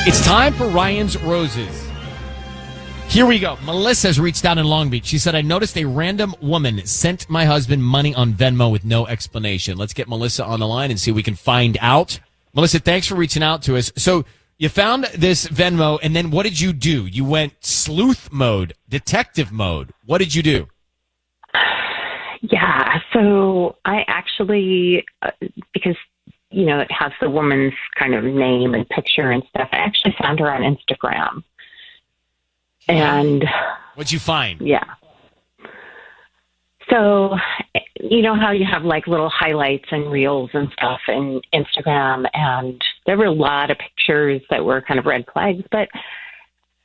It's time for Ryan's Roses. Here we go. Melissa's reached out in Long Beach. She said, I noticed a random woman sent my husband money on Venmo with no explanation. Let's get Melissa on the line and see if we can find out. Melissa, thanks for reaching out to us. So you found this Venmo, and then what did you do? You went sleuth mode, detective mode. What did you do? Yeah, so I actually, because, it has the woman's kind of name and picture and stuff, I actually found her on Instagram. And what'd you find? Yeah. So, you know how you have like little highlights and reels and stuff in Instagram, and there were a lot of pictures that were kind of red flags, but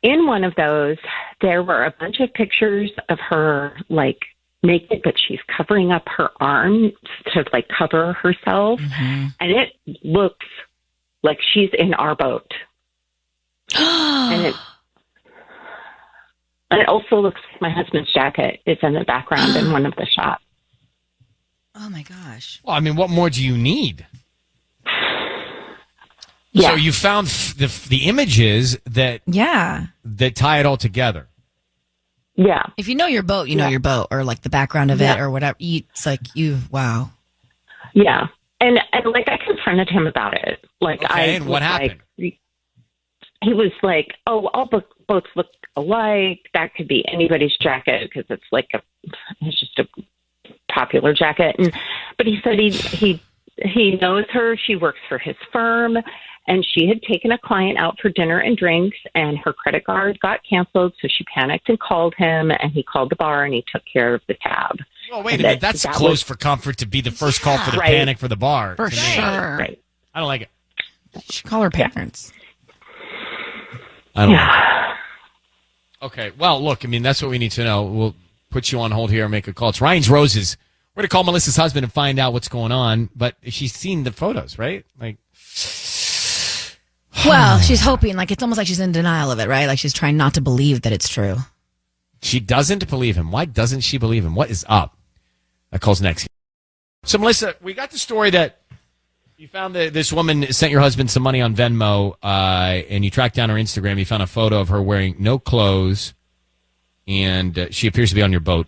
in one of those, there were a bunch of pictures of her like naked, but she's covering up her arms to like cover herself. Mm-hmm. And it looks like she's in our boat. and it also looks like my husband's jacket is in the background in one of the shots. Oh my gosh. Well, I mean, what more do you need? Yeah. So you found the images that tie it all together. Yeah. If you know your boat, you know your boat, or like the background of it or whatever. It's like wow. Yeah. And like I confronted him about it. Like and what happened? He was like, "Oh, all boats look alike. That could be anybody's jacket because it's just a popular jacket." But he said he knows her. She works for his firm, and she had taken a client out for dinner and drinks, and her credit card got canceled. So she panicked and called him, and he called the bar and he took care of the tab. Well, wait a minute. That's close for comfort to be the first call for the panic for the bar. For sure. Right. I don't like it. You should call her parents. I don't like it. Okay. Well, look, I mean, that's what we need to know. We'll put you on hold here and make a call. It's Ryan's Roses. We're going to call Melissa's husband and find out what's going on. But she's seen the photos, right? Like, well, she's hoping. Like, it's almost like she's in denial of it, right? Like she's trying not to believe that it's true. She doesn't believe him. Why doesn't she believe him? What is up? That call's next. So, Melissa, we got the story that you found that this woman sent your husband some money on Venmo, and you tracked down her Instagram. You found a photo of her wearing no clothes, and she appears to be on your boat.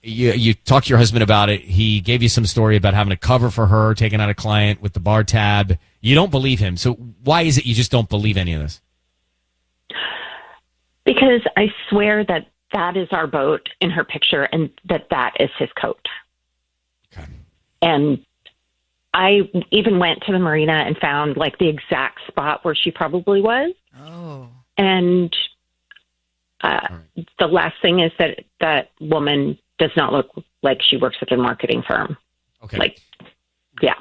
You talked to your husband about it. He gave you some story about having to cover for her, taking out a client with the bar tab. You don't believe him. So why is it you just don't believe any of this? Because I swear that is our boat in her picture and that is his coat. Okay. And I even went to the marina and found like the exact spot where she probably was. Oh. And the last thing is that woman does not look like she works at a marketing firm. Okay. Like, yeah.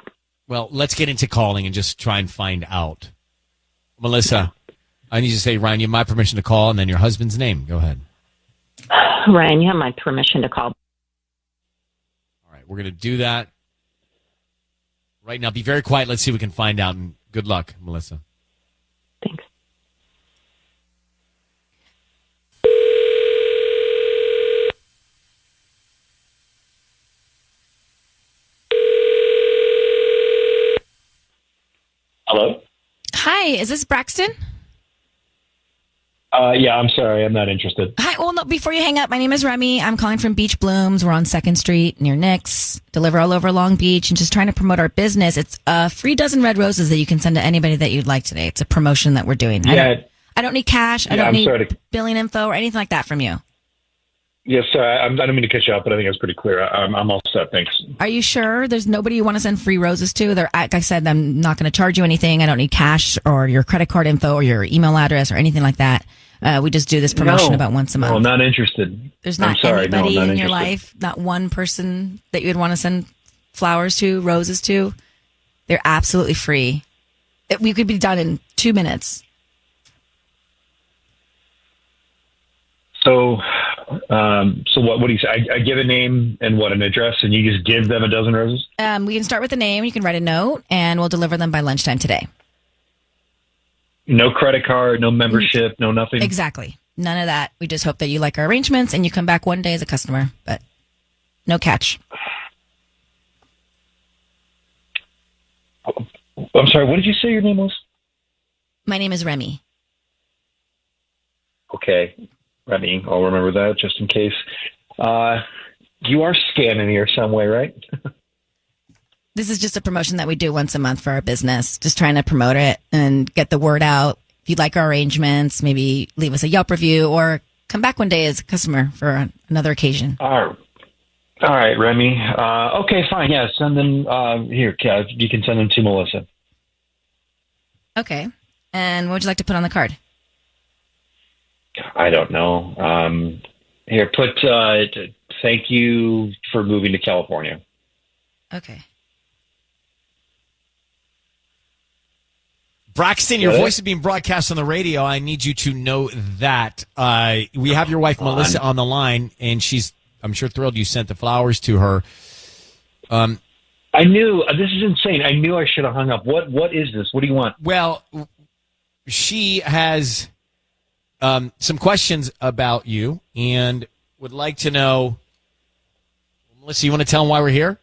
Well, let's get into calling and just try and find out. Melissa, I need you to say, Ryan, you have my permission to call, and then your husband's name. Go ahead. Ryan, you have my permission to call. All right, we're going to do that right now. Be very quiet. Let's see if we can find out, and good luck, Melissa. Thanks. Hello? Hi, is this Braxton? Yeah, I'm sorry. I'm not interested. Hi. Well, no, before you hang up, my name is Remy. I'm calling from Beach Blooms. We're on 2nd Street near Nick's. Deliver all over Long Beach and just trying to promote our business. It's a free dozen red roses that you can send to anybody that you'd like today. It's a promotion that we're doing. Yeah. I don't need cash. I don't need billing info or anything like that from you. Yes, I don't mean to cut you off, but I think that's pretty clear. I'm all set. Thanks. Are you sure there's nobody you want to send free roses to? Like I said, I'm not going to charge you anything. I don't need cash or your credit card info or your email address or anything like that. We just do this promotion about once a month. No, not interested. There's not anybody in your life, not one person that you would want to send flowers to, roses to. They're absolutely free. We could be done in 2 minutes. So what do you say? I give a name and an address, and you just give them a dozen roses? We can start with a name. You can write a note, and we'll deliver them by lunchtime today. No credit card, no membership, no nothing? Exactly. None of that. We just hope that you like our arrangements and you come back one day as a customer, but no catch. I'm sorry, what did you say your name was? My name is Remy. Okay, Remy, I'll remember that just in case. You are scamming me or some way, right? This is just a promotion that we do once a month for our business. Just trying to promote it and get the word out. If you like our arrangements, maybe leave us a Yelp review or come back one day as a customer for another occasion. All right, Remy. Okay, fine. Yeah, send them here. You can send them to Melissa. Okay. And what would you like to put on the card? I don't know. Here, put thank you for moving to California. Okay. Braxton, your voice is being broadcast on the radio. I need you to know that. We have your wife, Melissa, on the line, and I'm sure, thrilled you sent the flowers to her. I knew, this is insane. I knew I should have hung up. What is this? What do you want? Well, she has some questions about you and would like to know, Melissa, you want to tell them why we're here?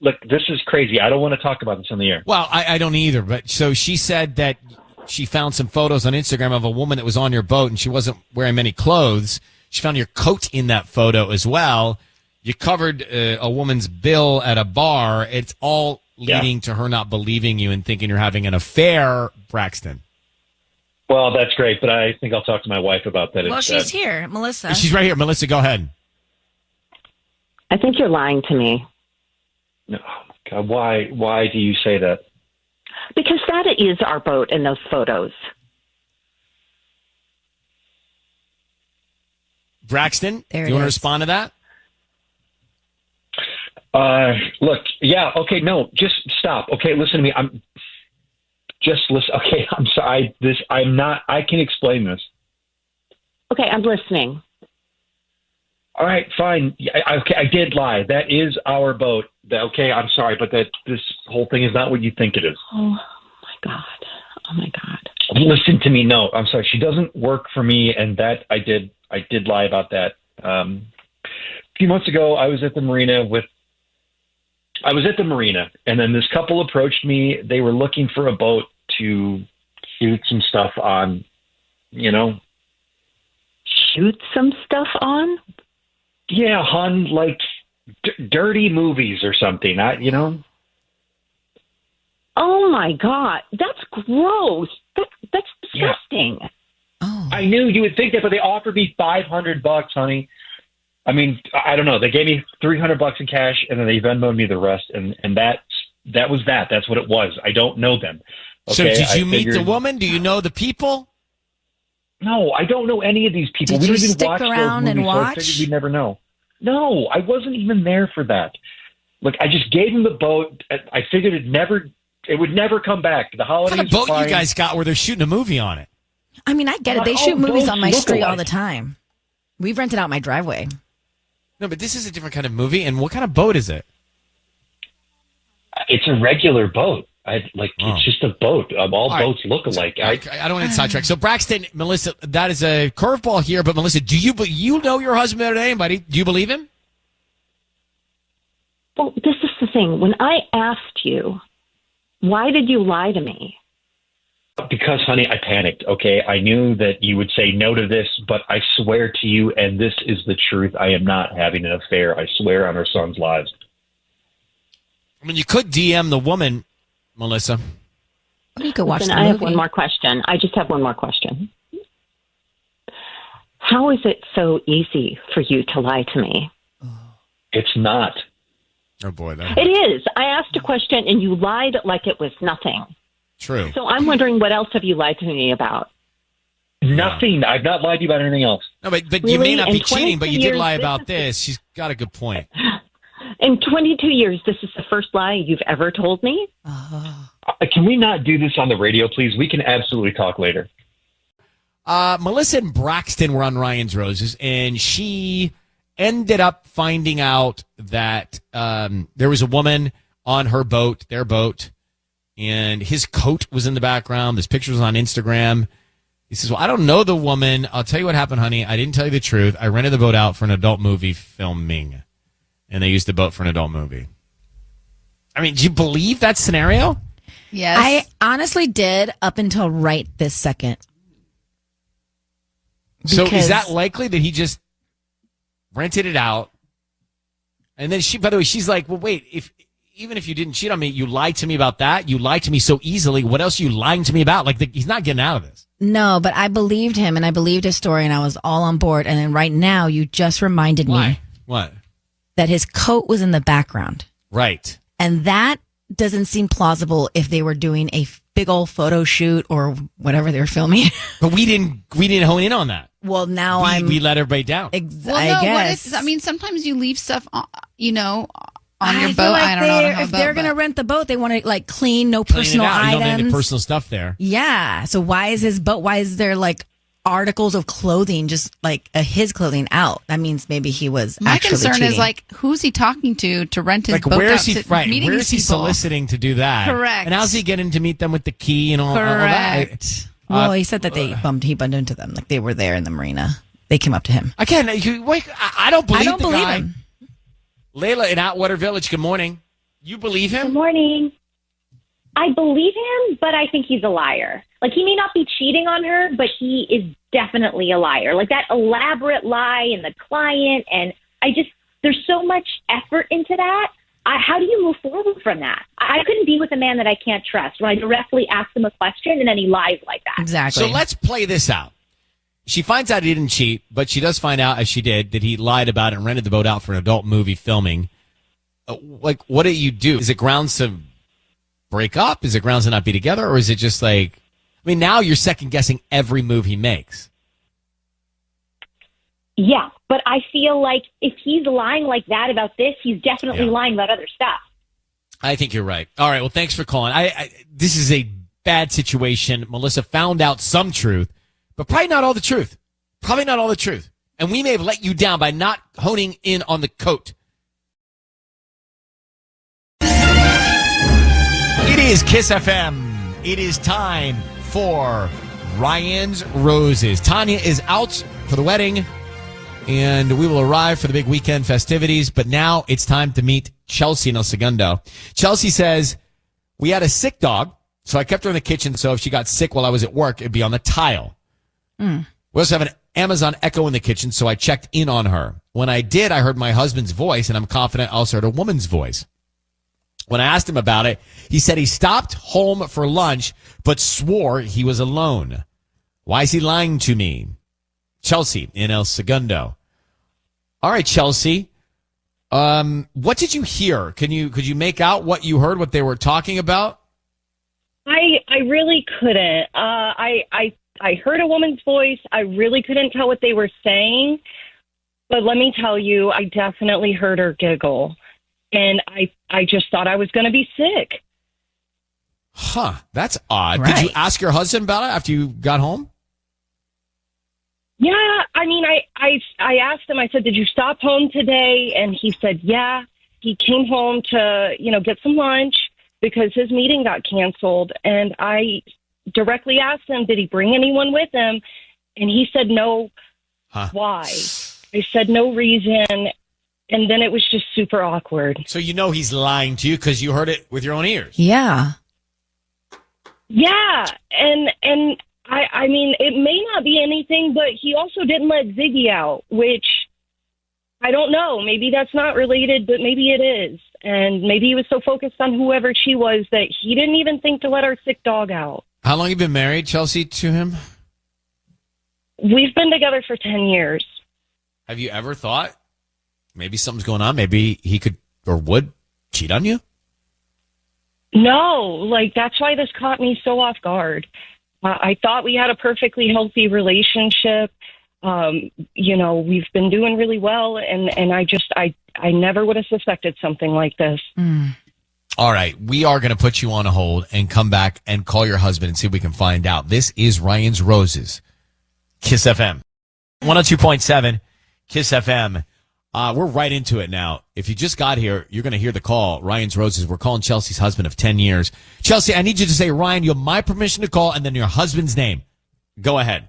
Look, this is crazy. I don't want to talk about this on the air. Well, I don't either. But so she said that she found some photos on Instagram of a woman that was on your boat and she wasn't wearing many clothes. She found your coat in that photo as well. You covered a woman's bill at a bar. It's all leading to her not believing you and thinking you're having an affair, Braxton. Well, that's great, but I think I'll talk to my wife about that. Well, she's here, Melissa. She's right here. Melissa, go ahead. I think you're lying to me. No, God, why do you say that? Because that is our boat in those photos. Braxton, do There you want to it is. respond to that? Look, yeah, okay, no, just stop. Okay, listen to me. Just listen. Okay, I'm sorry. I can explain this. Okay, I'm listening. All right, fine. Okay, I did lie. That is our boat. Okay, I'm sorry, but this whole thing is not what you think it is. Oh my God. Oh my God. Listen to me. No, I'm sorry. She doesn't work for me, and that I did lie about that. A few months ago, I was at the marina, and then this couple approached me. They were looking for a boat to shoot some stuff on, Shoot some stuff on? Yeah, on like dirty movies or something. Oh my God. That's gross. That's disgusting. Yeah. Oh. I knew you would think that, but they offered me $500, honey. I mean, I don't know. They gave me $300 in cash, and then they Venmoed me the rest, and that was that. That's what it was. I don't know them. Okay? So did you meet the woman? Do you know the people? No, I don't know any of these people. Did we you don't even stick watch around those movies, and so I watch? figured we'd never know. No, I wasn't even there for that. Look, I just gave him the boat. I figured it would never come back. The What holidays. kind of boat are fine. you guys got where they're shooting a movie on it? I mean, I get it. They Not shoot all movies boats on my look street all alike. the time. We've rented out my driveway. No, but this is a different kind of movie. And what kind of boat is it? It's a regular boat. It's just a boat. All right. boats look alike. I don't want to sidetrack. So Braxton, Melissa, that is a curveball here. But Melissa, do you know your husband better than anybody? Do you believe him? Well, this is the thing. When I asked you, why did you lie to me? Because, honey, I panicked, okay? I knew that you would say no to this, but I swear to you, and this is the truth, I am not having an affair. I swear on our son's lives. I mean, you could DM the woman, Melissa. You could watch Listen, the I movie. have one more question. I just have one more question. How is it so easy for you to lie to me? It's not. Oh, boy. It is. I asked a question and you lied like it was nothing. True. So I'm wondering, what else have you lied to me about? Nothing. I've not lied to you about anything else. No, but you Really? may not be In cheating, but you 22 did years, lie this about is- this. She's got a good point. In 22 years, this is the first lie you've ever told me? Can we not do this on the radio, please? We can absolutely talk later. Melissa and Braxton were on Ryan's Roses, and she ended up finding out that there was a woman on her boat, their boat, and his coat was in the background. This picture was on Instagram. He says, well, I don't know the woman. I'll tell you what happened, honey. I didn't tell you the truth. I rented the boat out for an adult movie filming, and they used the boat for an adult movie. I mean, do you believe that scenario? Yes. I honestly did up until right this second. So is Because- that likely that he just rented it out? And then by the way, she's like, well, wait, even if you didn't cheat on me, you lied to me about that. You lied to me so easily. What else are you lying to me about? Like, he's not getting out of this. No, but I believed him and I believed his story and I was all on board. And then right now, you just reminded me What? that his coat was in the background. Right. And that doesn't seem plausible if they were doing a big old photo shoot or whatever they were filming. But we didn't hone in on that. Well, now we let everybody down. I What guess. is, I mean, sometimes you leave stuff, on your I boat. feel like I don't know. if they're going to rent the boat, they want to like clean, no Clean it personal out. You don't have any items. personal stuff there. Yeah. So why is his boat? Why is there like articles of clothing, just like his clothing out? That means maybe he was. My actually concern cheating. is like, who's he talking to rent his Like, boat where out is he? to Right. meeting Where these is he people? soliciting to do that? Correct. And how's he getting to meet them with the key and all that? Correct. Well, he said that he bumped into them, like they were there in the marina. They came up to him. Again, wait, I don't believe I don't the believe guy. him. Layla in Atwater Village, good morning. You believe Good him? morning. I believe him, but I think he's a liar. Like, he may not be cheating on her, but he is definitely a liar. Like, that elaborate lie and the client, and there's so much effort into that. How do you move forward from that? I couldn't be with a man that I can't trust when I directly ask him a question and then he lies like that. Exactly. So let's play this out. She finds out he didn't cheat, but she does find out, as she did, that he lied about it and rented the boat out for an adult movie filming. Like, what do you do? Is it grounds to break up? Is it grounds to not be together? Or is it just like, I mean, now you're second guessing every move he makes. Yeah, but I feel like if he's lying like that about this, he's definitely lying about other stuff. I think you're right. All right. Well, thanks for calling. This is a bad situation. Melissa found out some truth, but probably not all the truth. Probably not all the truth. And we may have let you down by not honing in on the coat. It is Kiss FM. It is time for Ryan's Roses. Tanya is out for the wedding, and we will arrive for the big weekend festivities. But now it's time to meet Chelsea in El Segundo. Chelsea says, we had a sick dog, so I kept her in the kitchen, so if she got sick while I was at work, it'd be on the tile. We also have an Amazon Echo in the kitchen, so I checked in on her. When I did, I heard my husband's voice, and I'm confident I also heard a woman's voice. When I asked him about it, he said he stopped home for lunch, but swore he was alone. Why is he lying to me? Chelsea in El Segundo. All right, Chelsea. What did you hear? Could you make out what you heard, what they were talking about? I really couldn't. I heard a woman's voice. I really couldn't tell what they were saying. But let me tell you, I definitely heard her giggle. And I just thought I was going to be sick. Huh, that's odd. Right. Did you ask your husband about it after you got home? Yeah, I mean, I asked him, I said, did you stop home today? And he said, yeah. He came home to, get some lunch because his meeting got canceled. And I directly asked him, did he bring anyone with him? And he said, no. Huh. Why? I said, no reason. And then it was just super awkward. So he's lying to you because you heard it with your own ears. Yeah. Yeah. And I mean, it may not be anything, but he also didn't let Ziggy out, which I don't know. Maybe that's not related, but maybe it is. And maybe he was so focused on whoever she was that he didn't even think to let our sick dog out. How long have you been married, Chelsea, to him? We've been together for 10 years. Have you ever thought maybe something's going on? Maybe he could or would cheat on you? No, that's why this caught me so off guard. I thought we had a perfectly healthy relationship. We've been doing really well, and I never would have suspected something like this. All right, we are going to put you on a hold and come back and call your husband and see if we can find out. This is Ryan's Roses, Kiss FM. 102.7, Kiss FM. We're right into it now. If you just got here, you're going to hear the call. Ryan's Roses. We're calling Chelsea's husband of 10 years. Chelsea, I need you to say, Ryan, you have my permission to call, and then your husband's name. Go ahead.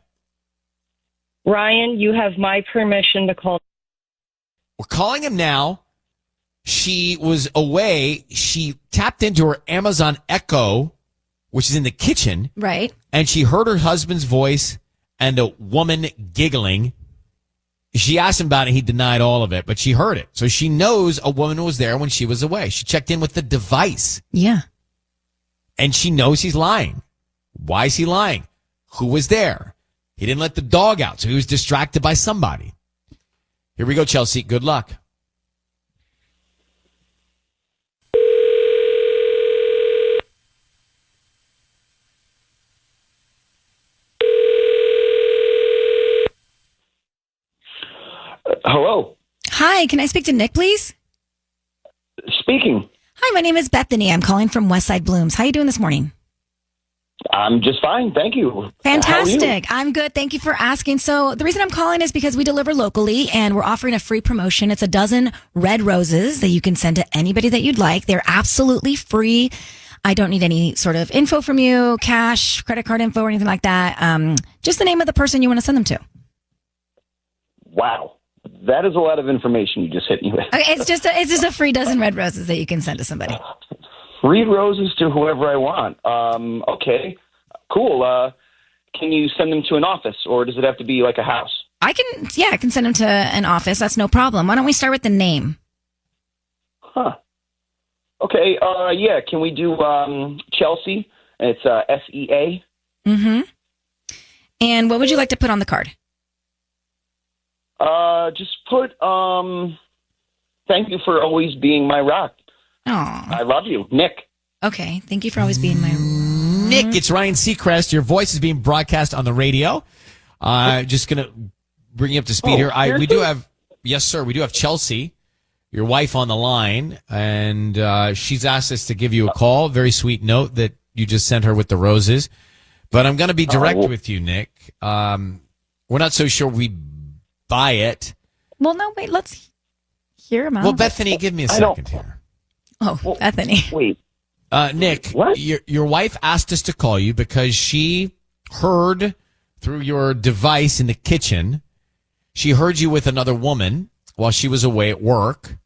Ryan, you have my permission to call. We're calling him now. She was away. She tapped into her Amazon Echo which is in the kitchen. Right. And she heard her husband's voice and a woman giggling. She asked him about it. He denied all of it, but she heard it. So she knows a woman was there when she was away. She checked in with the device. Yeah. And she knows he's lying. Why is he lying? Who was there? He didn't let the dog out, so he was distracted by somebody. Here we go, Chelsea. Good luck. Hello. Hi, can I speak to Nick, please? Speaking. Hi, my name is Bethany. I'm calling from Westside Blooms. How are you doing this morning? I'm just fine. Thank you. Fantastic. I'm good. Thank you for asking. So the reason I'm calling is because we deliver locally and we're offering a free promotion. It's a dozen red roses that you can send to anybody that you'd like. They're absolutely free. I don't need any sort of info from you, cash, credit card info, or anything like that. Just the name of the person you want to send them to. Wow. That is a lot of information you just hit me with. Okay, it's just a free dozen red roses that you can send to somebody. Free roses to whoever I want. Okay. Cool. Can you send them to an office, or does it have to be like a house? I can send them to an office. That's no problem. Why don't we start with the name? Huh. Okay. Yeah. Can we do Chelsea? It's SEA. Mm-hmm. And what would you like to put on the card? Just put thank you for always being my rock. Oh, I love you, Nick. okay. Thank you for always being my. Nick, it's Ryan Seacrest. Your voice is being broadcast on the radio. Just going to bring you up to speed here. We do have, yes, sir, we do have Chelsea, your wife, on the line, and she's asked us to give you a call. Very sweet note that you just sent her with the roses. But I'm going to be direct with you, Nick. We're not so sure we buy it. Well, no, wait. Let's hear him out. Well, Bethany, give me a second here. Oh, Bethany. Wait. Nick, What? your wife asked us to call you because she heard through your device in the kitchen. She heard you with another woman while she was away at work,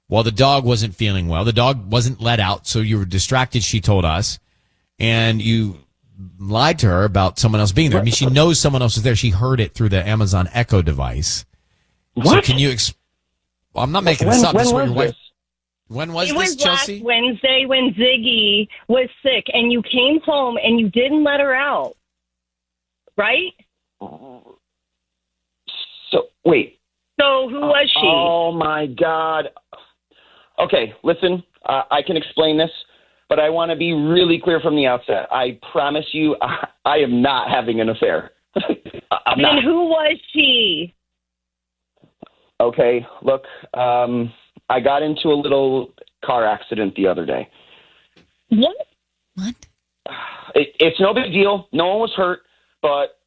while the dog wasn't feeling well. The dog wasn't let out, so you were distracted, she told us, and you lied to her about someone else being there. I mean, she knows someone else was there. She heard it through the Amazon Echo device. What? So can you I'm not making this up. When This is what was your wife. this? When was It this, was Chelsea? last Wednesday when Ziggy was sick, and you came home and you didn't let her out, right? So wait. So who was she? Oh my God. Okay, listen. I can explain this, but I want to be really clear from the outset. I promise you, I am not having an affair. I'm And not. who was she? Okay, look. I got into a little car accident the other day. What? What? It's no big deal. No one was hurt, but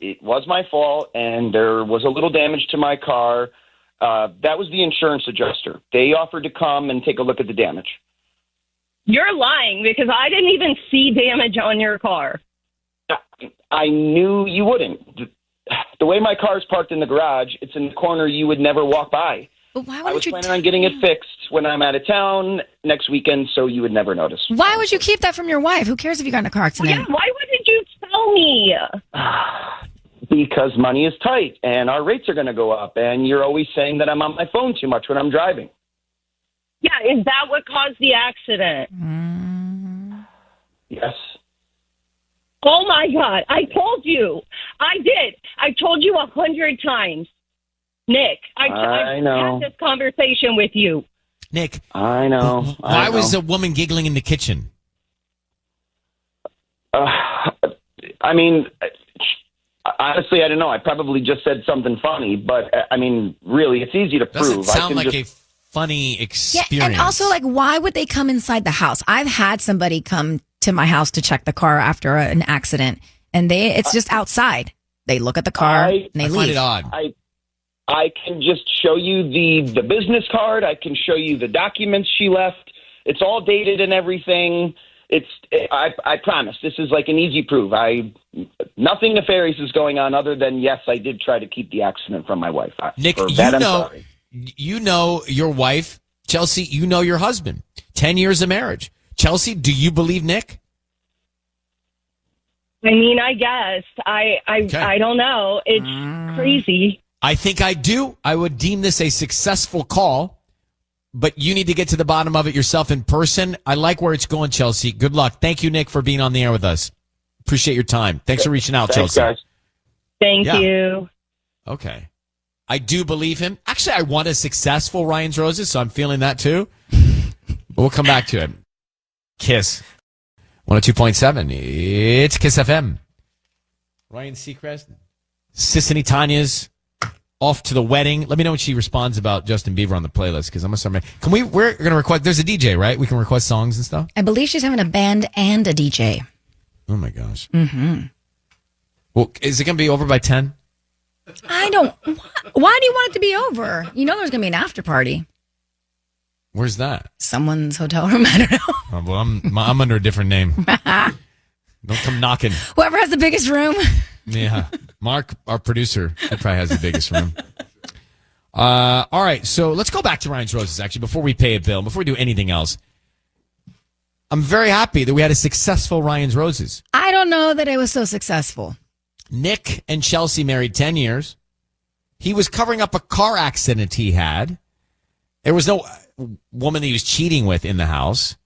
it was my fault, and there was a little damage to my car. That was the insurance adjuster. They offered to come and take a look at the damage. You're lying because I didn't even see damage on your car. I knew you wouldn't. The way my car's parked in the garage, it's in the corner you would never walk by. But why I would was you? planning on getting it fixed when I'm out of town next weekend, so you would never notice. Why would you keep that from your wife? Who cares if you got in a car accident? Yeah, why wouldn't you tell me? Because money is tight, and our rates are going to go up, and you're always saying that I'm on my phone too much when I'm driving. Yeah, is that what caused the accident? Yes. Oh my God! I told you. I did. I told you 100 times, Nick. I know. had this conversation with you. Nick, I know. why was a woman giggling in the kitchen? I mean, honestly, I don't know. I probably just said something funny, but I mean, really, it's easy to prove. Doesn't sound like just... a funny Yeah, experience. and also, like, why would they come inside the house? I've had somebody come to my house to check the car after an accident, and it's just outside. They look at the car and they I leave. find it odd. I can just show you the business card. I can show you the documents she left. It's all dated and everything. I promise. This is like an easy proof. Nothing nefarious is going on other than, yes, I did try to keep the accident from my wife. Nick, For that, I'm sorry. you know your wife, Chelsea, you know your husband. 10 years of marriage. Chelsea, do you believe Nick? I mean, I guess. I don't know. It's crazy. I think I do. I would deem this a successful call, but you need to get to the bottom of it yourself in person. I like where it's going, Chelsea. Good luck. Thank you, Nick, for being on the air with us. Appreciate your time. Thanks for reaching out, Thanks, Chelsea. guys. Thank you. Okay. I do believe him. Actually, I want a successful Ryan's Roses, so I'm feeling that too. But we'll come back to it. Kiss. 102.7. It's Kiss FM. Ryan Seacrest. Sissany Tanya's off to the wedding. Let me know when she responds about Justin Bieber on the playlist, because I'm going to start making... We're going to request... There's a DJ, right? We can request songs and stuff? I believe she's having a band and a DJ. Oh, my gosh. Mm-hmm. Well, is it going to be over by 10? I don't... Why do you want it to be over? You know there's going to be an after party. Where's that? Someone's hotel room. I don't know. Oh, well, I'm under a different name. Don't come knocking. Whoever has the biggest room. Yeah. Mark, our producer, he probably has the biggest room. All right, so let's go back to Ryan's Roses, actually, before we pay a bill, before we do anything else. I'm very happy that we had a successful Ryan's Roses. I don't know that it was so successful. Nick and Chelsea married 10 years. He was covering up a car accident he had. There was no woman that he was cheating with in the house.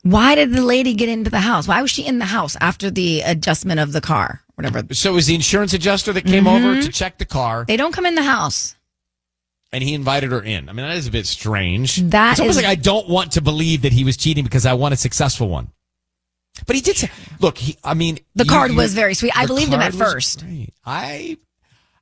Why did the lady get into the house? Why was she in the house after the adjustment of the car? Whatever. So it was the insurance adjuster that came over to check the car. They don't come in the house. And he invited her in. I mean, that is a bit strange. That it's almost is- like I don't want to believe that he was cheating because I want a successful one. But he did say, look, the card was very sweet. I believed him at first.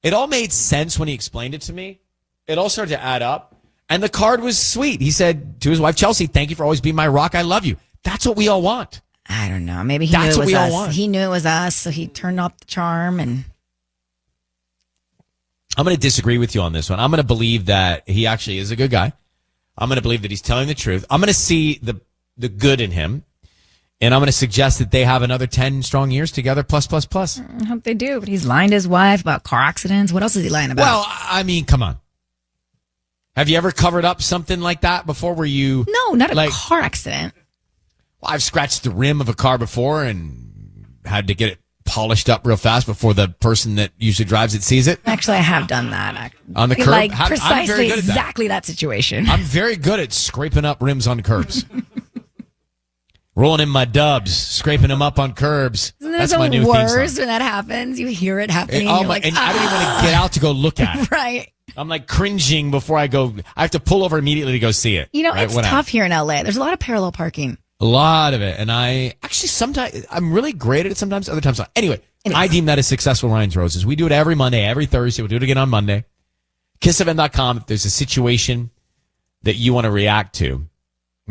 It all made sense when he explained it to me. It all started to add up. And the card was sweet. He said to his wife, Chelsea, thank you for always being my rock. I love you. That's what we all want. I don't know. Maybe he That's knew what it we was all us. want. He knew it was us, so he turned off the charm. And I'm going to disagree with you on this one. I'm going to believe that he actually is a good guy. I'm going to believe that he's telling the truth. I'm going to see the good in him. And I'm going to suggest that they have another 10 strong years together, plus. I hope they do. But he's lying to his wife about car accidents. What else is he lying about? Well, I mean, come on. Have you ever covered up something like that before where you... No, not a car accident. Well, I've scratched the rim of a car before and had to get it polished up real fast before the person that usually drives it sees it. Actually, I have done that. On the curb? Like I'm precisely very good at that. exactly that situation. I'm very good at scraping up rims on curbs. Rolling in my dubs, scraping them up on curbs. Isn't That's that my the new theme song. worst when that happens? You hear it happening. Oh you're my, like, and I don't even want to get out to go look at it. Right. I'm like cringing before I go. I have to pull over immediately to go see it. You know, right? it's tough here in LA. There's a lot of parallel parking. A lot of it. And I actually sometimes, I'm really great at it sometimes, other times not. Anyway, I deem that a successful Ryan's Roses. We do it every Monday, every Thursday. We'll do it again on Monday. KissFM.com if there's a situation that you want to react to.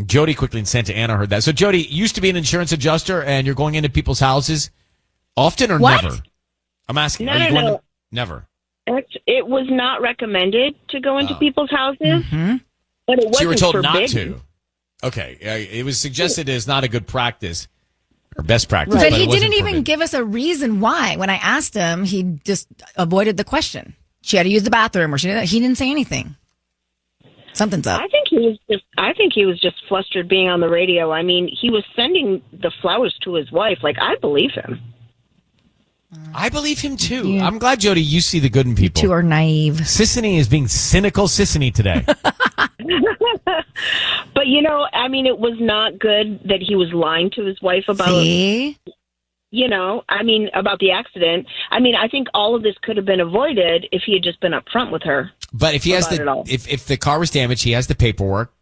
Jody quickly in Santa Ana heard that. So Jody, you used to be an insurance adjuster and you're going into people's houses often or What? never? I'm asking. No, Are you no, going no. to- Never. It was not recommended to go into people's houses, but it wasn't So you were told forbidden. not to. Okay. It was suggested as not a good practice or best practice. But But he it wasn't didn't even forbidden. give us a reason why. When I asked him, he just avoided the question. She had to use the bathroom, or he didn't say anything. Something's up. I think he was just flustered being on the radio. I mean, he was sending the flowers to his wife. Like, I believe him. I believe him too. Yeah. I'm glad, Jody, you see the good in people. Two are naive. Sissany is being cynical Sissany today. But, you know, I mean, it was not good that he was lying to his wife about, See? you know, I mean, about the accident. I mean, I think all of this could have been avoided if he had just been upfront with her. But if he has About it all. if the car was damaged, he has the paperwork.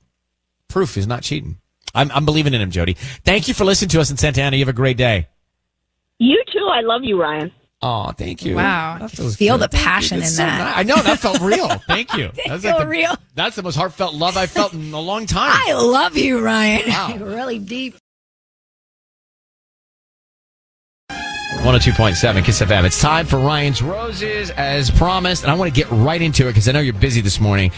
Proof is not cheating. I'm believing in him, Jody. Thank you for listening to us in Santa Ana. You have a great day. You too. I love you, Ryan. Oh, thank you. Wow. I That can feels feel good. the passion That's in so that. nice. I know that felt real. Thank you. That's feel real. That's the most heartfelt love I've felt in a long time. I love you, Ryan. Wow. Really deep. 102.7 Kiss FM. It's time for Ryan's Roses as promised, and I want to get right into it because I know you're busy this morning.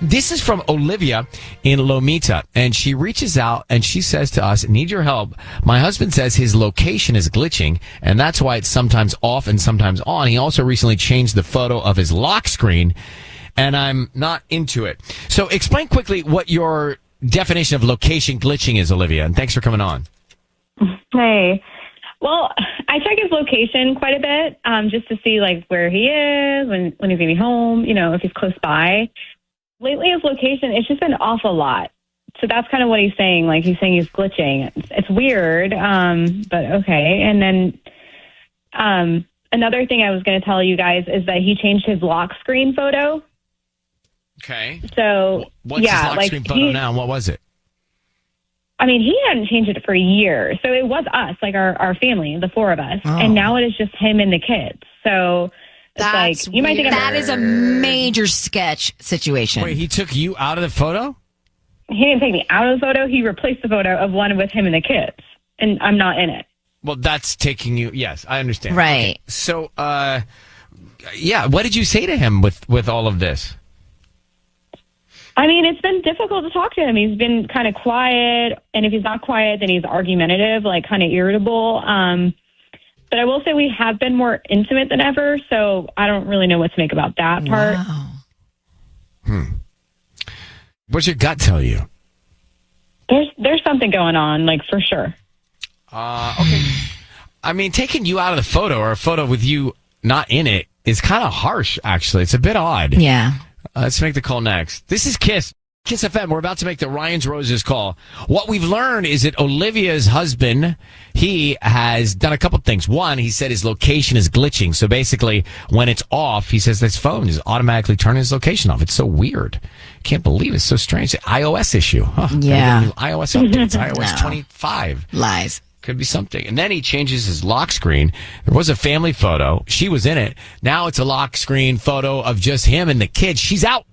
This is from Olivia in Lomita, and she reaches out and she says to us, need your help. My husband says his location is glitching, and that's why it's sometimes off and sometimes on. He also recently changed the photo of his lock screen, and I'm not into it. So explain quickly what your definition of location glitching is, Olivia, and thanks for coming on. Hey. Well, I check his location quite a bit, just to see like where he is, when he's gonna be home, if he's close by. Lately, his location, it's just been off a lot. So that's kind of what he's saying. Like he's saying he's glitching. It's weird, but okay. And then another thing I was going to tell you guys is that he changed his lock screen photo. Okay. So what's his lock screen photo now? What was it? I mean, he hadn't changed it for years. So it was us, like our family, the four of us. Oh. And now it is just him and the kids. So it's That's like, you might think that is a major sketch situation. Wait, he took you out of the photo? He didn't take me out of the photo. He replaced the photo of one with him and the kids. And I'm not in it. Well, that's taking you. Yes, I understand. Right. Okay. So, yeah, what did you say to him with all of this? I mean, it's been difficult to talk to him. He's been kind of quiet. And if he's not quiet, then he's argumentative, like kind of irritable. But I will say we have been more intimate than ever. So I don't really know what to make about that part. Wow. What's your gut tell you? There's something going on, like for sure. Okay. I mean, taking you out of the photo or a photo with you not in it is kind of harsh, actually. It's a bit odd. Yeah. Let's make the call next. This is Kiss. Kiss FM. We're about to make the Ryan's Roses call. What we've learned is that Olivia's husband, he has done a couple things. One, he said his location is glitching. So basically, when it's off, he says his phone is automatically turning his location off. It's so weird. Can't believe it. It's so strange. iOS issue. Huh? Yeah. New iOS updates. iOS No. 25. Lies. Could be something. And then he changes his lock screen. There was a family photo. She was in it. Now it's a lock screen photo of just him and the kids. She's out.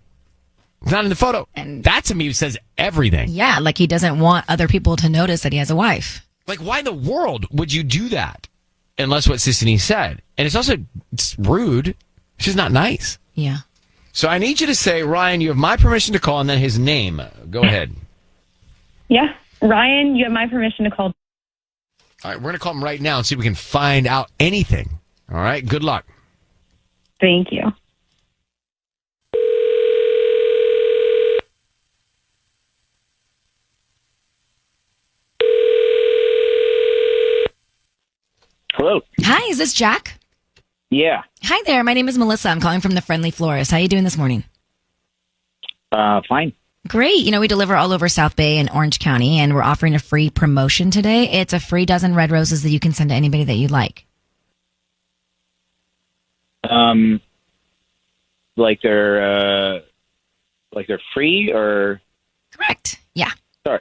Not in the photo. And that to me says everything. Yeah, like he doesn't want other people to notice that he has a wife. Like, why in the world would you do that? Unless what Sissany said. And it's rude. It's just not nice. Yeah. So I need you to say, Ryan, you have my permission to call, and then his name. Go ahead. Yeah. Ryan, you have my permission to call. All right, we're going to call him right now and see if we can find out anything. All right, good luck. Thank you. Hello. Hi, is this Jack? Yeah. Hi there. My name is Melissa. I'm calling from the Friendly Florist. How are you doing this morning? Fine. Great. We deliver all over South Bay and Orange County, and we're offering a free promotion today. It's a free dozen red roses that you can send to anybody that you'd like. Like they're free or? Correct. Yeah. Sorry.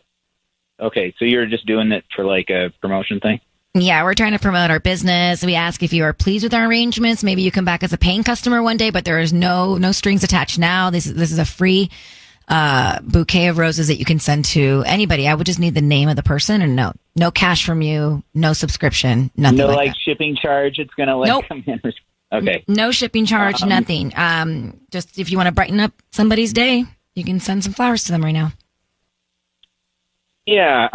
Okay, so you're just doing it for like a promotion thing? Yeah, we're trying to promote our business. We ask if you are pleased with our arrangements. Maybe you come back as a paying customer one day, but there is no strings attached now. This is a free bouquet of roses that you can send to anybody. I would just need the name of the person and no cash from you, no subscription, nothing. No, like that. shipping charge. It's gonna Nope. come in. Okay. No shipping charge, nothing. Just if you want to brighten up somebody's day, you can send some flowers to them right now. Yeah.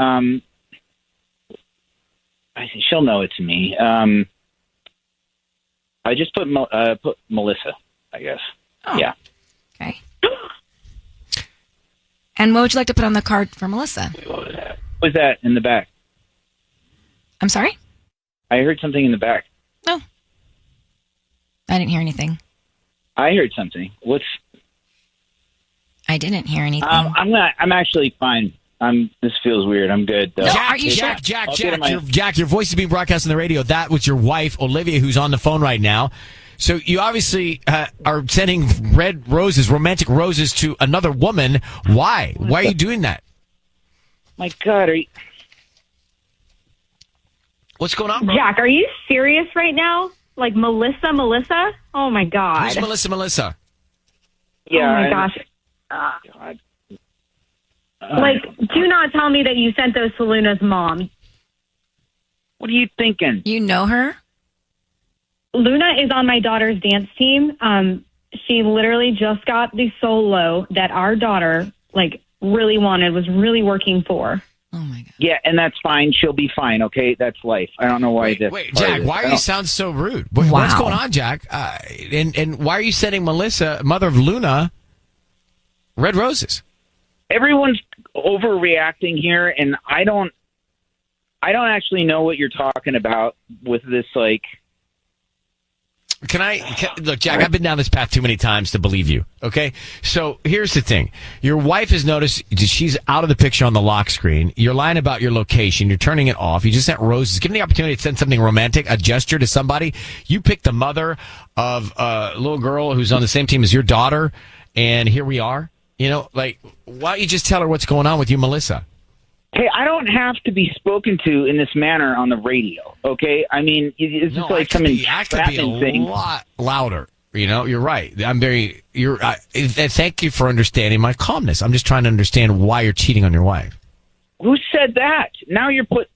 She'll know it's me. I just put Melissa, I guess. Oh. Yeah. Okay. And what would you like to put on the card for Melissa? What was that in the back? I'm sorry? I heard something in the back. No. I didn't hear anything. I heard something. I didn't hear anything. I'm actually fine. This feels weird. I'm good though. No, are you sure? Jack, your voice is being broadcast on the radio. That was your wife, Olivia, who's on the phone right now. So you obviously are sending red roses, romantic roses to another woman. Why? Why are you doing that? My God, What's going on, bro? Jack, are you serious right now? Like Melissa? Oh my God. Who's Melissa? Yeah. Oh my gosh. God. Like, do not tell me that you sent those to Luna's mom. What are you thinking? You know her? Luna is on my daughter's dance team. She literally just got the solo that our daughter, really wanted, was really working for. Oh, my God. Yeah, and that's fine. She'll be fine, okay? That's life. I don't know why. Wait, Jack, why are you sound so rude? What's going on, Jack? And why are you sending Melissa, mother of Luna, red roses? Everyone's overreacting here, and I don't I don't actually know what you're talking about with this, like. Look, Jack, I've been down this path too many times to believe you. Okay. So here's the thing. Your wife has noticed she's out of the picture on the lock screen. You're lying about your location. You're turning it off. You just sent roses. Give me the opportunity to send something romantic, a gesture to somebody. You picked the mother of a little girl who's on the same team as your daughter. And here we are. You know, like, why don't you just tell her what's going on with you, Melissa? Hey, I don't have to be spoken to in this manner on the radio, okay? I mean, it's just like some entrapment thing. A lot louder. You know, you're right. Thank you for understanding my calmness. I'm just trying to understand why you're cheating on your wife. Who said that? Now you're Well,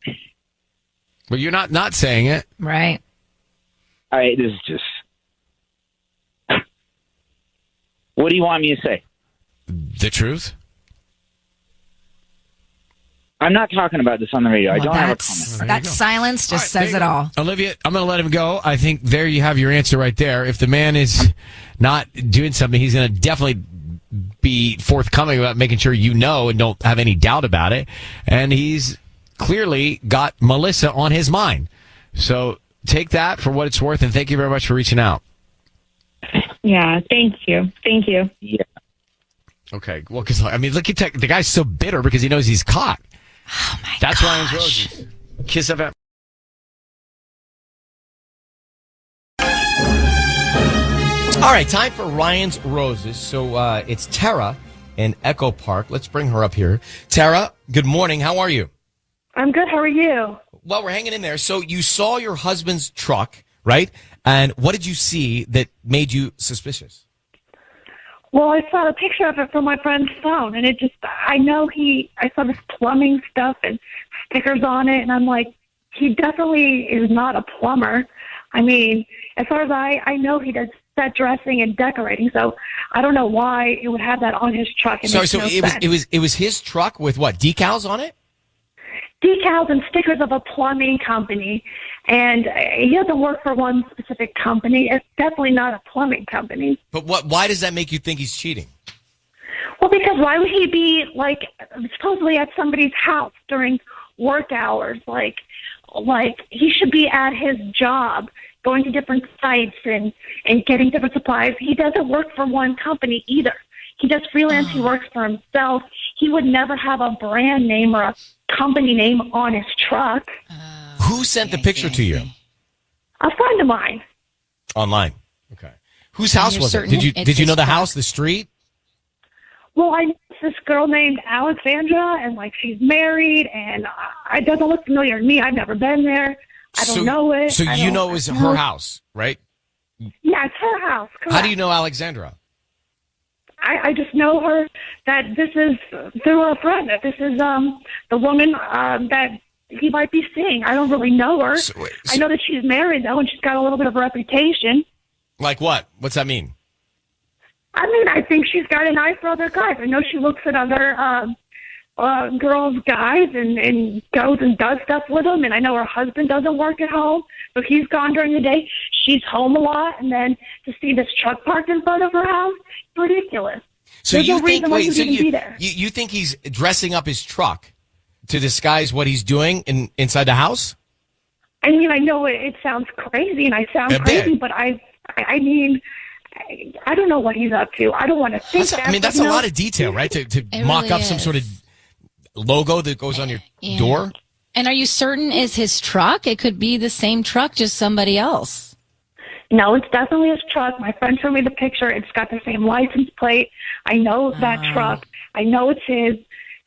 you're not saying it. Right. This is just... What do you want me to say? The truth? I'm not talking about this on the radio. I don't have a comment. That silence just says it all. Olivia, I'm going to let him go. I think there you have your answer right there. If the man is not doing something, he's going to definitely be forthcoming about making sure you know and don't have any doubt about it. And he's clearly got Melissa on his mind. So take that for what it's worth, and thank you very much for reaching out. Yeah, thank you. Thank you. Yeah. Okay. Well, because, I mean, look at the guy's so bitter because he knows he's caught. Oh, my God. That's Ryan's Roses. Kiss FM. All right, time for Ryan's Roses. So it's Tera in Echo Park. Let's bring her up here. Tera, good morning. How are you? I'm good. How are you? Well, we're hanging in there. So you saw your husband's truck, right? And what did you see that made you suspicious? Well, I saw a picture of it from my friend's phone, and I saw this plumbing stuff and stickers on it, and I'm like, he definitely is not a plumber. I mean, as far as I know he does set dressing and decorating, so I don't know why it would have that on his truck. So it was his truck with what, decals on it? Decals and stickers of a plumbing company, and he doesn't work for one specific company. It's definitely not a plumbing company. But why does that make you think he's cheating? Well, because why would he be, like, supposedly at somebody's house during work hours? Like he should be at his job, going to different sites and getting different supplies. He doesn't work for one company either. He does freelance. He works for himself. He would never have a brand name or a company name on his truck. Who sent the picture to you? A friend of mine. Online. Okay. Whose house was it? Did you know the house, the street? Well, I know this girl named Alexandra, and like she's married, and it doesn't look familiar to me. I've never been there. I don't know it. So you know it was her house, right? Yeah, it's her house. Correct. How do you know Alexandra? I just know her that this is through a friend. That this is the woman that he might be seeing. I don't really know her. I know that she's married though, and she's got a little bit of a reputation. Like what? What's that mean? I mean, I think she's got an eye for other guys. I know she looks at other girls' guys and goes and does stuff with them. And I know her husband doesn't work at home, so he's gone during the day. She's home a lot, and then to see this truck parked in front of her house, it's ridiculous. So There's you no think? reason why Wait, so be there. you think he's dressing up his truck to disguise what he's doing inside the house? I mean, I know it sounds crazy, and I sound crazy, but I mean, I don't know what he's up to. I don't want to think that. I mean, that's a lot of detail, right? To mock really up some sort of logo that goes on your door. And are you certain is his truck? It could be the same truck, just somebody else. No, it's definitely his truck. My friend showed me the picture. It's got the same license plate. I know that truck. I know it's his.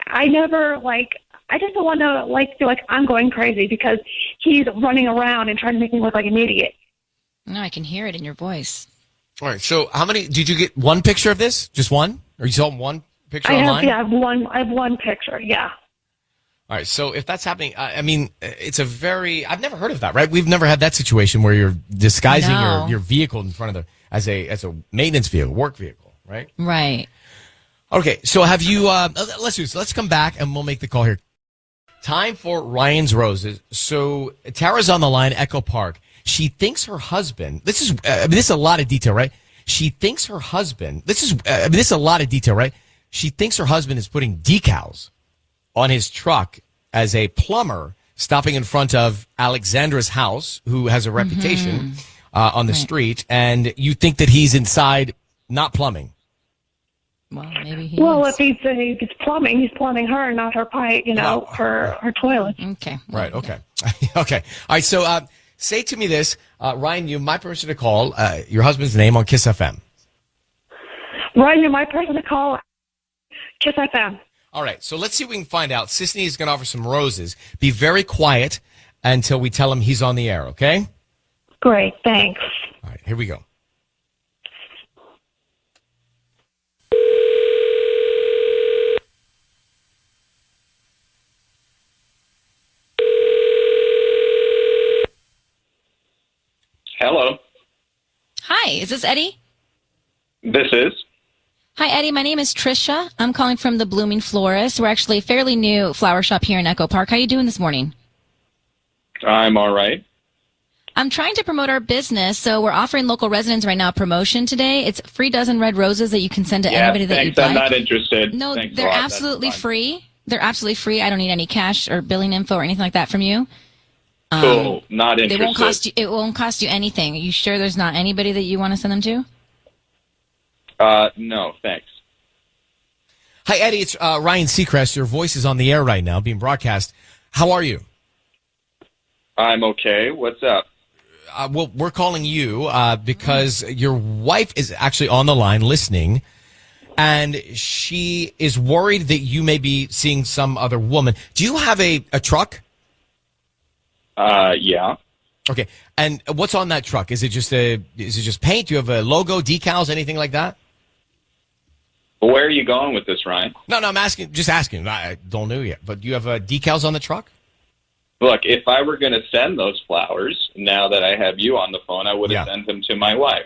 I just don't want to feel like I'm going crazy because he's running around and trying to make me look like an idiot. No, I can hear it in your voice. All right. So how many did you get? One picture of this? Just one? Or you saw one picture online? I have one picture. Yeah. All right. So if that's happening, I mean, it's I've never heard of that, right? We've never had that situation where you're disguising your vehicle in front of as a maintenance vehicle, work vehicle, right? Right. Okay. So have you, let's come back and we'll make the call here. Time for Ryan's Roses. So Tara's on the line, Echo Park. She thinks her husband, this is a lot of detail, right? She thinks her husband, this is a lot of detail, right? She thinks her husband is putting decals on his truck as a plumber stopping in front of Alexandra's house, who has a reputation on the street, and you think that he's inside, not plumbing. Well, maybe he if he's plumbing, he's plumbing her, not her pipe, her toilet. Okay. Right, okay. Okay. All right, so say to me this, Ryan, you my person to call your husband's name on Kiss FM. Ryan, you're my person to call. Kiss FM. All right, so let's see if we can find out. Sisney is going to offer some roses. Be very quiet until we tell him he's on the air, okay? Great, thanks. All right, here we go. Hello. Hi, is this Eddie? This is. Hi, Eddie. My name is Trisha. I'm calling from the Blooming Florist. We're actually a fairly new flower shop here in Echo Park. How are you doing this morning? I'm all right. I'm trying to promote our business, so we're offering local residents right now a promotion today. It's free dozen red roses that you can send to anybody that you'd like. I'm not interested. No, Thanks they're a lot. absolutely free. They're absolutely free. I don't need any cash or billing info or anything like that from you. Cool. Not interested. It won't cost you anything. Are you sure there's not anybody that you want to send them to? No, thanks. Hi, Eddie. It's Ryan Seacrest. Your voice is on the air right now, being broadcast. How are you? I'm okay. What's up? Well, we're calling you because your wife is actually on the line listening, and she is worried that you may be seeing some other woman. Do you have a truck? Yeah. Okay. And what's on that truck? Is it just paint? Do you have a logo, decals, anything like that? Where are you going with this, Ryan? No, I'm just asking. I don't know yet. But do you have decals on the truck? Look, if I were going to send those flowers, now that I have you on the phone, I would have sent them to my wife.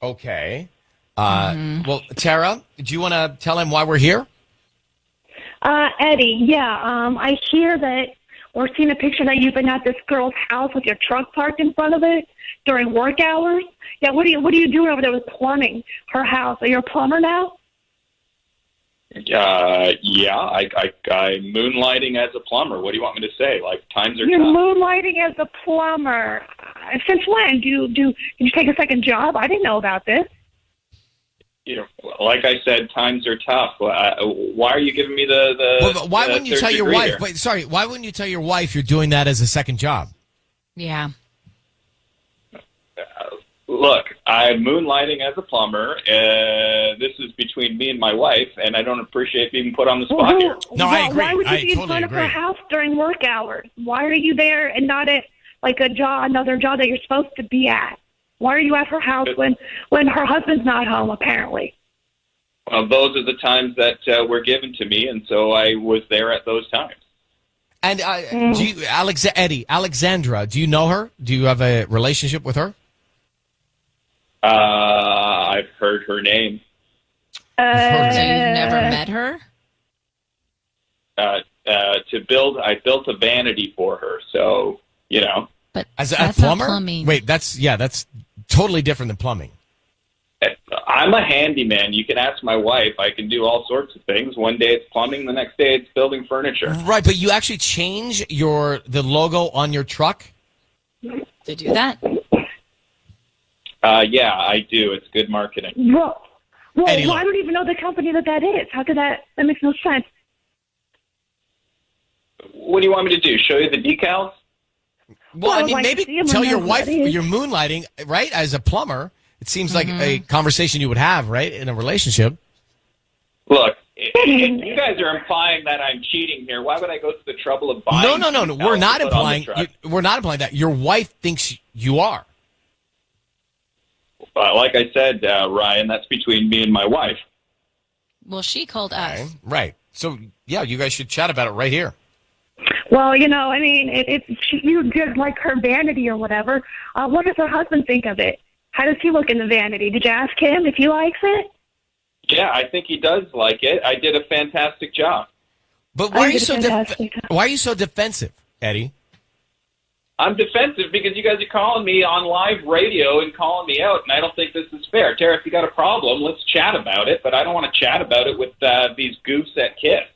Okay. Well, Tera, do you want to tell him why we're here? Eddie, I hear that we're seeing a picture that you've been at this girl's house with your truck parked in front of it during work hours. Yeah, what are you doing over there with plumbing her house? Are you a plumber now? Yeah, I'm moonlighting as a plumber. What do you want me to say? Like, times are You're tough. moonlighting as a plumber. Since when? Did you take a second job? I didn't know about this. You know, like I said, times are tough. Why are you giving me the why wouldn't you tell your wife? Here? Wait, sorry. Why wouldn't you tell your wife you're doing that as a second job? Yeah. Look, I'm moonlighting as a plumber. This is between me and my wife, and I don't appreciate being put on the spot here. No, I agree. Why would you be in totally front agree. of her house during work hours? Why are you there and not at like another job that you're supposed to be at? Why are you at her house when her husband's not home, apparently? Well, those are the times that were given to me, and so I was there at those times. And Alexandra, do you know her? Do you have a relationship with her? I've heard her name. So you've never met her? I built a vanity for her, so, you know. But as a that's plumber? not plumbing. Wait, that's totally different than plumbing. I'm a handyman. You can ask my wife. I can do all sorts of things. One day it's plumbing, the next day it's building furniture. Right, but you actually change the logo on your truck? They do that? Yeah, I do. It's good marketing. Well, Eddie, I don't even know the company that is. How could that makes no sense. What do you want me to do? Show you the decals? Well, I mean, like, maybe see him tell and your know wife what it is. you're moonlighting, right? As a plumber, it seems like a conversation you would have, right, in a relationship. Look, if you guys are implying that I'm cheating here, why would I go to the trouble of buying? No. decals We're not to put on the implying. truck? We're not implying that. Your wife thinks you are. Like I said, Ryan, that's between me and my wife. Well, she called us. Right. So, yeah, you guys should chat about it right here. Well, I mean, you did like her vanity or whatever. What does her husband think of it? How does he look in the vanity? Did you ask him if he likes it? Yeah, I think he does like it. I did a fantastic job. But why are you so defensive, Eddie? I'm defensive because you guys are calling me on live radio and calling me out, and I don't think this is fair. Tara, if you got a problem, let's chat about it, but I don't want to chat about it with these goofs at KISS.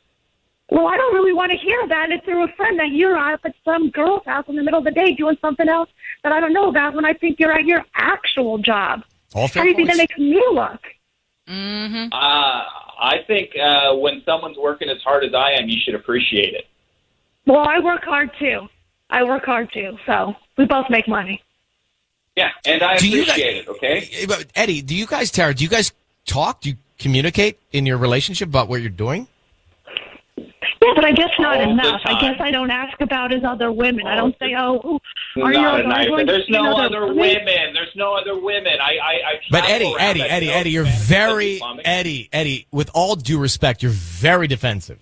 Well, I don't really want to hear that. It's through a friend that you're up at some girl's house in the middle of the day doing something else that I don't know about when I think you're at your actual job. All fair How do you think that points. makes me look? Mm-hmm. I think when someone's working as hard as I am, you should appreciate it. Well, I work hard too. So we both make money. Yeah, and I Do you appreciate it, okay? Eddie, Tara, do you guys talk? Do you communicate in your relationship about what you're doing? Yeah, but I guess not All the enough. I time. guess I don't ask about his other women. I don't say, "Oh, are you Not a nice. going There's to no see other women. There's no other women. I But travel around. Eddie, you're very Eddie. With all due respect, you're very defensive.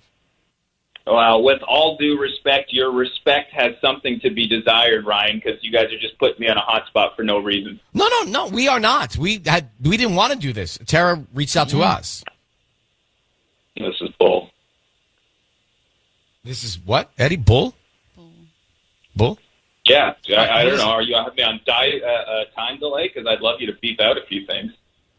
Well, with all due respect, your respect has something to be desired, Ryan, because you guys are just putting me on a hot spot for no reason. No, we are not. We didn't want to do this. Tara reached out to us. This is bull. This is what, Eddie? Bull? Yeah, I don't know. Are you having me on time delay? Because I'd love you to beep out a few things.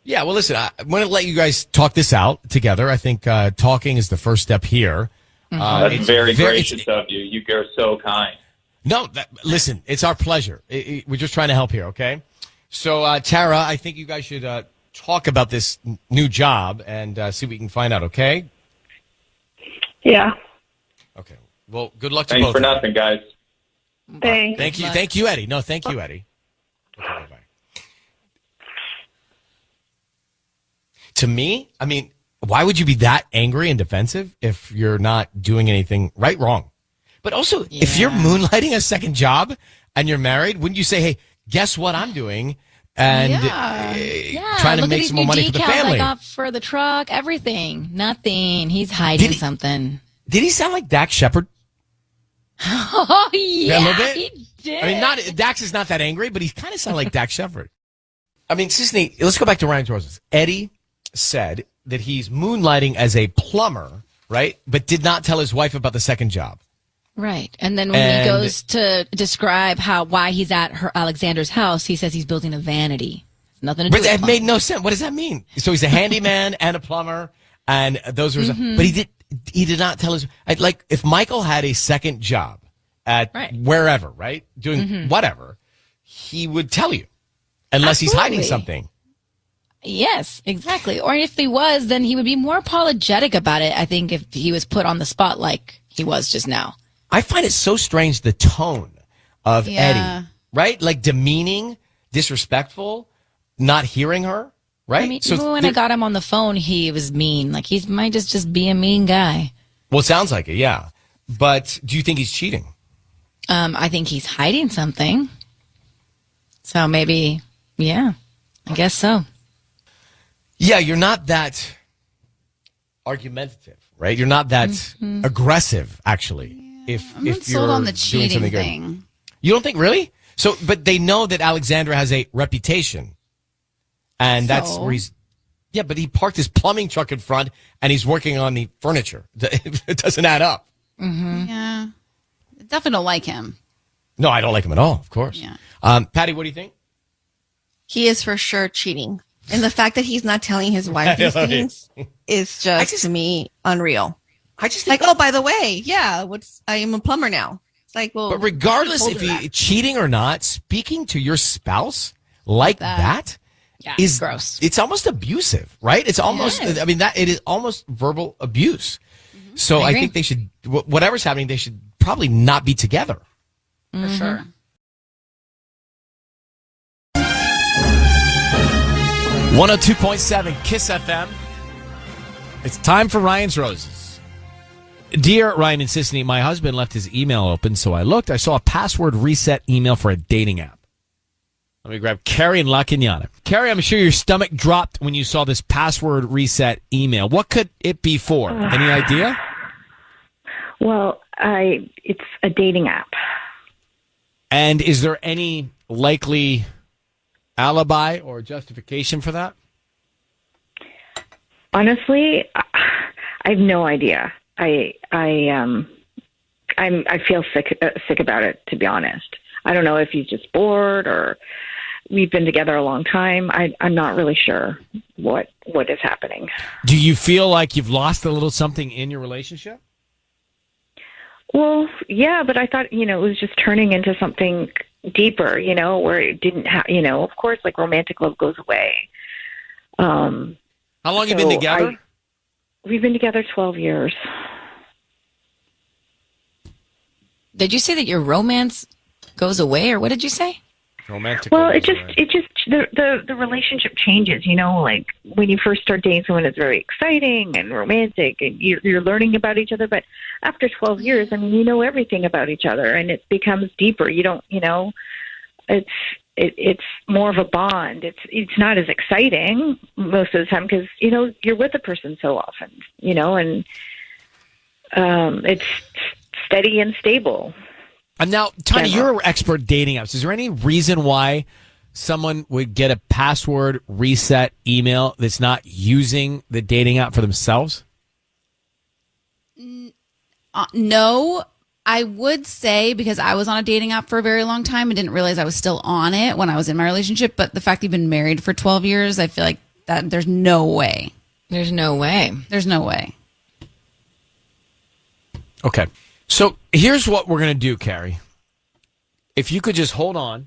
Yeah. Well, listen, I'm going to let you guys talk this out together. I think talking is the first step here. That's It's very gracious of you. You are so kind. No, listen, it's our pleasure. We're just trying to help here, okay? So, Tara, I think you guys should talk about this new job and see what we can find out, okay? Yeah. Okay. Well, good luck to Thanks both. for of you. nothing, guys. Thanks. Thank you, Eddie. No, thank you, Eddie. Okay, bye-bye. To me, I mean, why would you be that angry and defensive if you're not doing anything right, wrong? But also, if you're moonlighting a second job and you're married, wouldn't you say, hey, guess what I'm doing? And trying to look make at some more money these for the decals family. I got for the truck, everything. Nothing. He's hiding something. Did he sound like Dax Shepard? Oh, yeah, A little bit? he did. I mean, Dax is not that angry, but he kind of sounded like Dax Shepard. I mean, Sisney, let's go back to Ryan's Roses. Eddie said that he's moonlighting as a plumber, right? But did not tell his wife about the second job. Right. And then when he goes to describe why he's at Alexander's house, he says he's building a vanity. Nothing to do But with that plumbing. made no sense. What does that mean? So he's a handyman and a plumber, and those were. But he did not tell his. Like if Michael had a second job at wherever, right, doing whatever, he would tell you, unless he's hiding something. Yes, exactly. Or if he was, then he would be more apologetic about it, I think, if he was put on the spot like he was just now. I find it so strange, the tone of Eddie, right? Like demeaning, disrespectful, not hearing her, right? I mean, even when I got him on the phone, he was mean. Like, he might just be a mean guy. Well, it sounds like it, yeah. But do you think he's cheating? I think he's hiding something. So maybe, yeah, I guess so. Yeah, you're not that argumentative, right? You're not that aggressive, actually. I'm if not sold you're on the doing cheating something good. thing. You don't think really? So, but they know that Alexandra has a reputation, and that's where he's. Yeah, but he parked his plumbing truck in front, and he's working on the furniture. It doesn't add up. Yeah. Definitely don't like him. No, I don't like him at all. Of course. Yeah. Patty, what do you think? He is for sure cheating. And the fact that he's not telling his wife these things is just, to me, unreal. I just think, oh, by the way, I am a plumber now. It's like, well, But regardless if you're cheating or not, speaking to your spouse like that is gross. It's almost abusive, right? It's almost, I mean, it is almost verbal abuse. So I think they should, whatever's happening, they should probably not be together. For sure. 102.7 Kiss FM. It's time for Ryan's Roses. Dear Ryan and Sisney, my husband left his email open, so I looked. I saw a password reset email for a dating app. Let me grab Carrie and La Cañada. Carrie, I'm sure your stomach dropped when you saw this password reset email. What could it be for? Any idea? Well, it's a dating app. And is there any likely alibi or justification for that? Honestly, I have no idea. I feel sick about it, to be honest. I don't know if he's just bored or we've been together a long time. I'm not really sure what is happening. Do you feel like you've lost a little something in your relationship? Well, yeah, but I thought, it was just turning into something deeper, where it didn't have, of course, like romantic love goes away. How long have you been together? We've been together 12 years. Did you say that your romance goes away, or what did you say? Romantic. Well, the relationship changes, like when you first start dating someone, it's very exciting and romantic and you're learning about each other. But after 12 years, you know everything about each other and it becomes deeper. You don't, it's more of a bond. It's not as exciting most of the time because, you're with the person so often, and it's steady and stable. And now, Tanya, you're an expert dating apps. Is there any reason why someone would get a password reset email that's not using the dating app for themselves? No, I would say because I was on a dating app for a very long time and didn't realize I was still on it when I was in my relationship. But the fact that you've been married for 12 years, I feel like that there's no way. There's no way. There's no way. Okay. So here's what we're going to do, Carrie. If you could just hold on,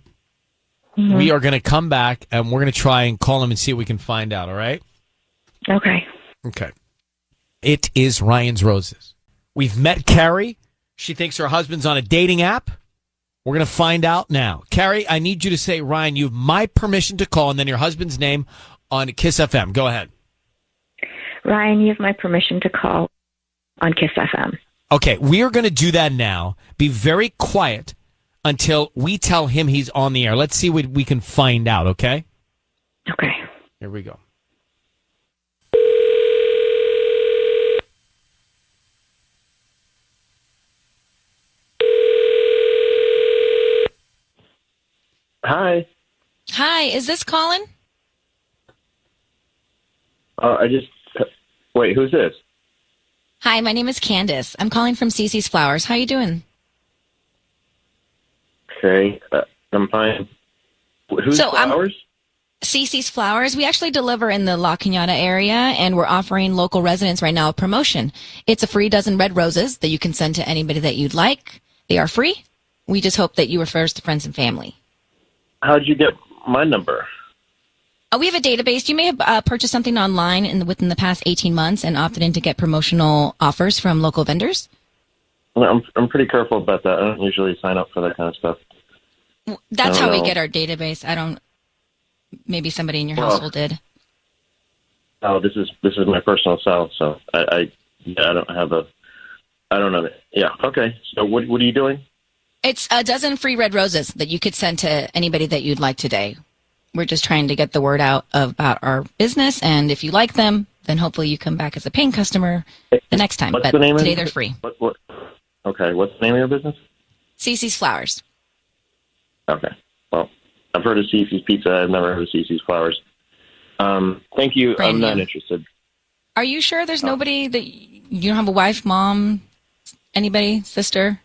we are going to come back and we're going to try and call him and see what we can find out, all right? Okay. Okay. It is Ryan's Roses. We've met Carrie. She thinks her husband's on a dating app. We're going to find out now. Carrie, I need you to say, Ryan, you have my permission to call, and then your husband's name on Kiss FM. Go ahead. Ryan, you have my permission to call on Kiss FM. Okay, we are going to do that now. Be very quiet until we tell him he's on the air. Let's see what we can find out, okay? Okay. Here we go. Hi. Hi, is this Colin? Wait, who's this? Hi, my name is Candace. I'm calling from Cece's Flowers. How you doing? Okay, I'm fine. Who's Flowers? Cece's Flowers. We actually deliver in the La Cañada area, and we're offering local residents right now a promotion. It's a free dozen red roses that you can send to anybody that you'd like. They are free. We just hope that you refer us to friends and family. How'd you get my number? We have a database. You may have purchased something online within the past 18 months and opted in to get promotional offers from local vendors. Well, I'm pretty careful about that. I don't usually sign up for that kind of stuff. That's how we get our database. Maybe somebody in your household did. Oh, this is my personal cell, so I don't know. Yeah, okay. So what are you doing? It's a dozen free red roses that you could send to anybody that you'd like today. We're just trying to get the word out about our business, and if you like them, then hopefully you come back as a paying customer the next time. What's but the name today they're free. Okay, what's the name of your business? Cece's Flowers. Okay. Well, I've heard of Cece's Pizza. I've never heard of Cece's Flowers. Thank you. I'm not interested. Are you sure there's nobody that you don't have a wife, mom, anybody, sister?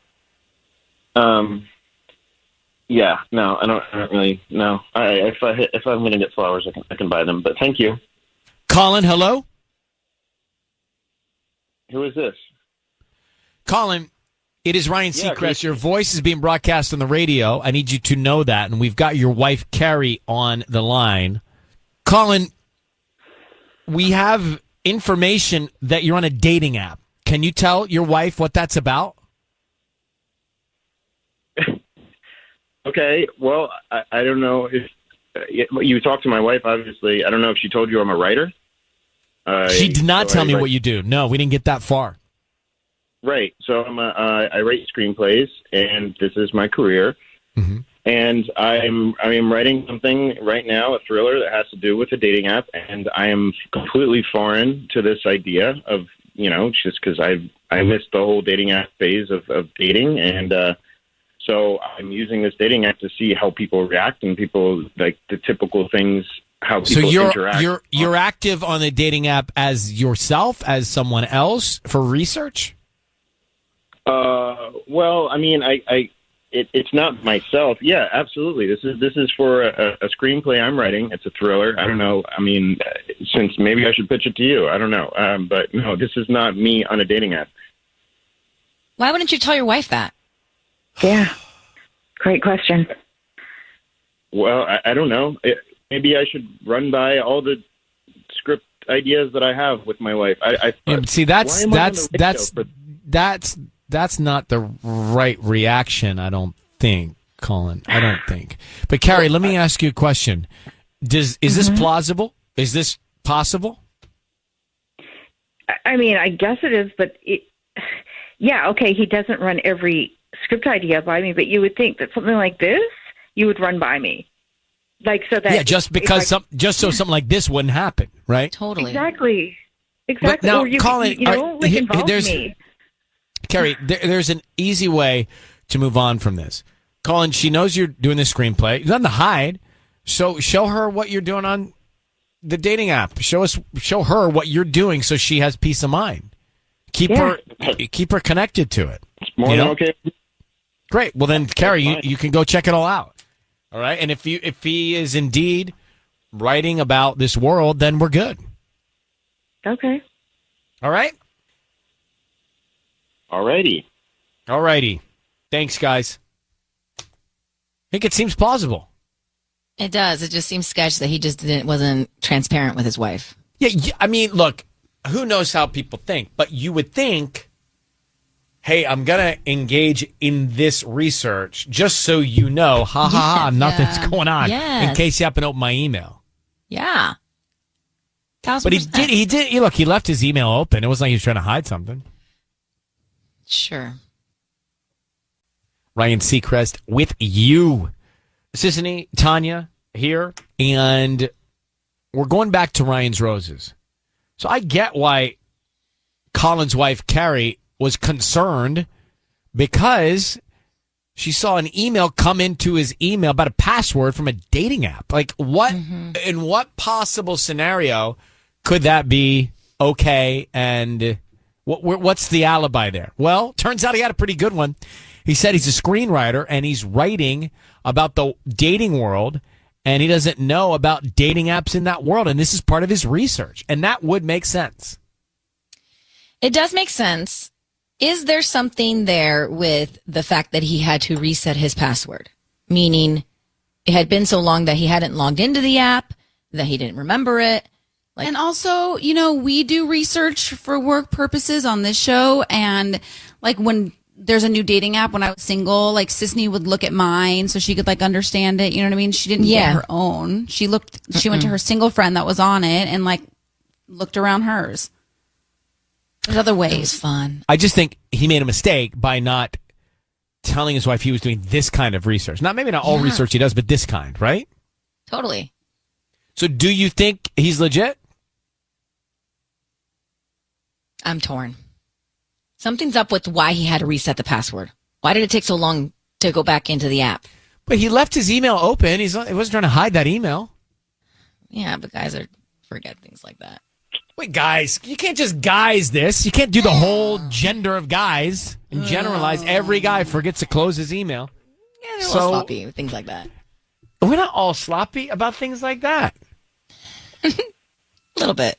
Yeah, no, I don't really. No, if I'm going to get flowers, I can buy them. But thank you. Colin, hello. Who is this? Colin, it is Ryan Seacrest. Your voice is being broadcast on the radio. I need you to know that, and we've got your wife Carrie on the line. Colin, we have information that you're on a dating app. Can you tell your wife what that's about? Okay, well, I don't know if you talked to my wife, obviously. I don't know if she told you I'm a writer. She did not tell me what you do. No, we didn't get that far. Right. So I write screenplays, and this is my career. Mm-hmm. And I am writing something right now, a thriller that has to do with a dating app, and I am completely foreign to this idea of, just because I missed the whole dating app phase of dating, and so I'm using this dating app to see how people react and people like the typical things, how people interact. So you're active on the dating app as yourself, as someone else for research? Well, I mean, it's not myself. Yeah, absolutely. This is for a screenplay I'm writing. It's a thriller. I don't know. I mean, since maybe I should pitch it to you. I don't know. But no, this is not me on a dating app. Why wouldn't you tell your wife that? Yeah. Great question. Well, I don't know. Maybe I should run by all the script ideas that I have with my wife. See, that's not the right reaction, I don't think, Colin. I don't think. But Carrie, let me ask you a question. Is this plausible? Is this possible? I mean, I guess it is, but yeah, okay, he doesn't run every script idea by me, but you would think that something like this, you would run by me. Like, so that. Yeah, just because so something like this wouldn't happen, right? Totally. Exactly. But now, or you, Colin, involve me. Carrie, there's an easy way to move on from this. Colin, she knows you're doing the screenplay. There's nothing to hide. So show her what you're doing on the dating app. Show her what you're doing so she has peace of mind. Keep her connected to it. More than okay. Great. Well then, Carrie, you can go check it all out. All right. And if he is indeed writing about this world, then we're good. Okay. All right. Alrighty. Thanks, guys. I think it seems plausible. It does. It just seems sketch that he just wasn't transparent with his wife. Yeah, I mean, look, who knows how people think, but you would think, hey, I'm going to engage in this research just so you know, nothing's going on in case you happen to open my email. Yeah. 1000%. But he did. Look, he left his email open. It wasn't like he was trying to hide something. Sure. Ryan Seacrest with you. Sissany, Tanya here, and we're going back to Ryan's Roses. So I get why Colin's wife, Carrie, was concerned because she saw an email come into his email about a password from a dating app. Like, what, in what possible scenario could that be okay? And what's the alibi there? Well, turns out he had a pretty good one. He said he's a screenwriter and he's writing about the dating world, and he doesn't know about dating apps in that world. And this is part of his research. And that would make sense. It does make sense. Is there something there with the fact that he had to reset his password? Meaning it had been so long that he hadn't logged into the app, that he didn't remember it. And also, we do research for work purposes on this show. And like when there's a new dating app, when I was single, like Sissany would look at mine so she could like understand it. You know what I mean? She didn't get her own. She went to her single friend that was on it and like looked around hers. There's other ways. It was fun. I just think he made a mistake by not telling his wife he was doing this kind of research. Maybe not all research he does, but this kind, right? Totally. So do you think he's legit? I'm torn. Something's up with why he had to reset the password. Why did it take so long to go back into the app? But he left his email open. He wasn't trying to hide that email. Yeah, but guys forget things like that. Wait, guys, you can't just guys this. You can't do the whole gender of guys and generalize. Every guy forgets to close his email. Yeah, they're a little sloppy with things like that. We're not all sloppy about things like that. A little bit.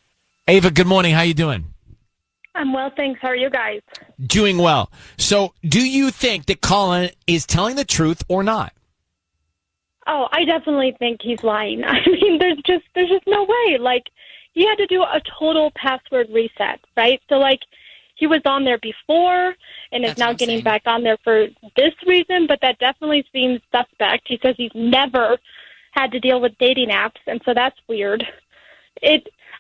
Ava, good morning. How you doing? I'm well, thanks. How are you guys? Doing well. So do you think that Colin is telling the truth or not? Oh, I definitely think he's lying. I mean, there's just no way. Like, he had to do a total password reset, right? So, like, he was on there before and is now getting back on there for this reason, but that definitely seems suspect. He says he's never had to deal with dating apps, and so that's weird.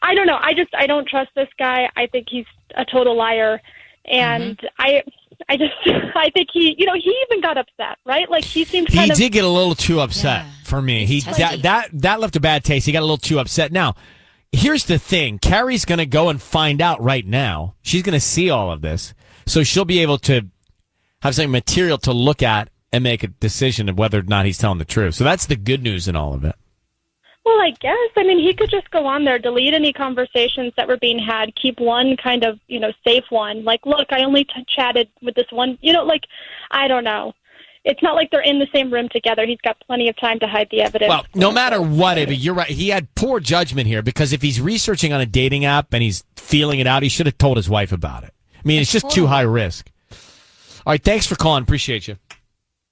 I don't know. I don't trust this guy. I think he's a total liar, and I think he even got upset, right? Like he seemed he did get a little too upset for me. That left a bad taste. He got a little too upset. Now, here's the thing. Carrie's going to go and find out right now. She's going to see all of this, so she'll be able to have some material to look at and make a decision of whether or not he's telling the truth. So that's the good news in all of it. Well, I guess. I mean, he could just go on there, delete any conversations that were being had, keep one kind of, safe one. Like, look, I only chatted with this one. I don't know. It's not like they're in the same room together. He's got plenty of time to hide the evidence. Well, no matter what, Ava, you're right. He had poor judgment here because if he's researching on a dating app and he's feeling it out, he should have told his wife about it. I mean, it's just too high risk. All right, thanks for calling. Appreciate you.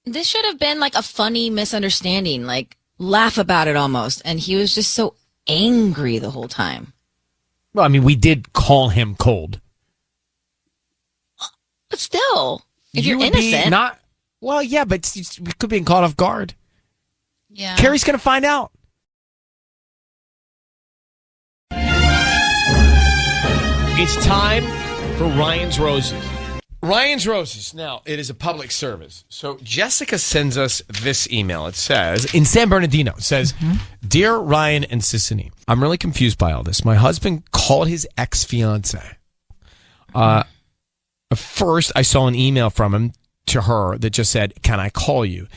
This should have been like a funny misunderstanding, like laugh about it almost. And he was just so angry the whole time. Well, I mean, we did call him cold. But still, if you're would be innocent. Well, yeah, but we could be caught off guard. Yeah. Carrie's going to find out. It's time for Ryan's Roses. Ryan's Roses. Now, it is a public service. So Jessica sends us this email. It says, in San Bernardino, it says, Dear Ryan and Sissany, I'm really confused by all this. My husband called his ex-fiance. First, I saw an email from him to her that just said, can I call you?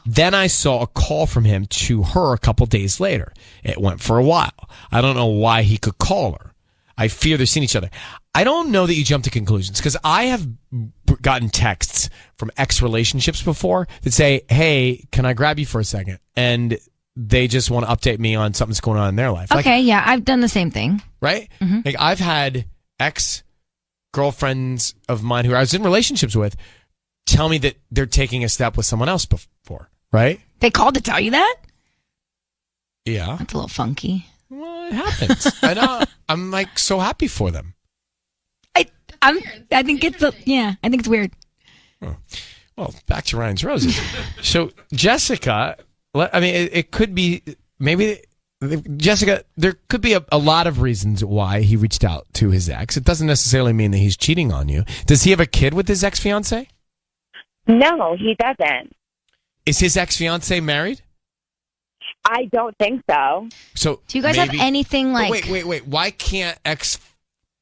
Then I saw a call from him to her a couple days later. It went for a while. I don't know why he could call her. I fear they're seeing each other. I don't know that you jump to conclusions because I have gotten texts from ex-relationships before that say, hey, can I grab you for a second? And they just want to update me on something that's going on in their life. Okay, yeah, I've done the same thing. Right? Like I've had ex-girlfriends of mine who I was in relationships with tell me that they're taking a step with someone else before, right? They called to tell you that? Yeah. That's a little funky. Well, it happens. I know. I'm like so happy for them. I think it's weird. Oh. Well, back to Ryan's Roses. So Jessica, I mean, it could be maybe Jessica. There could be a lot of reasons why he reached out to his ex. It doesn't necessarily mean that he's cheating on you. Does he have a kid with his ex-fiance? No, he doesn't. Is his ex-fiance married? I don't think so. So do you guys have anything like? Wait. Why can't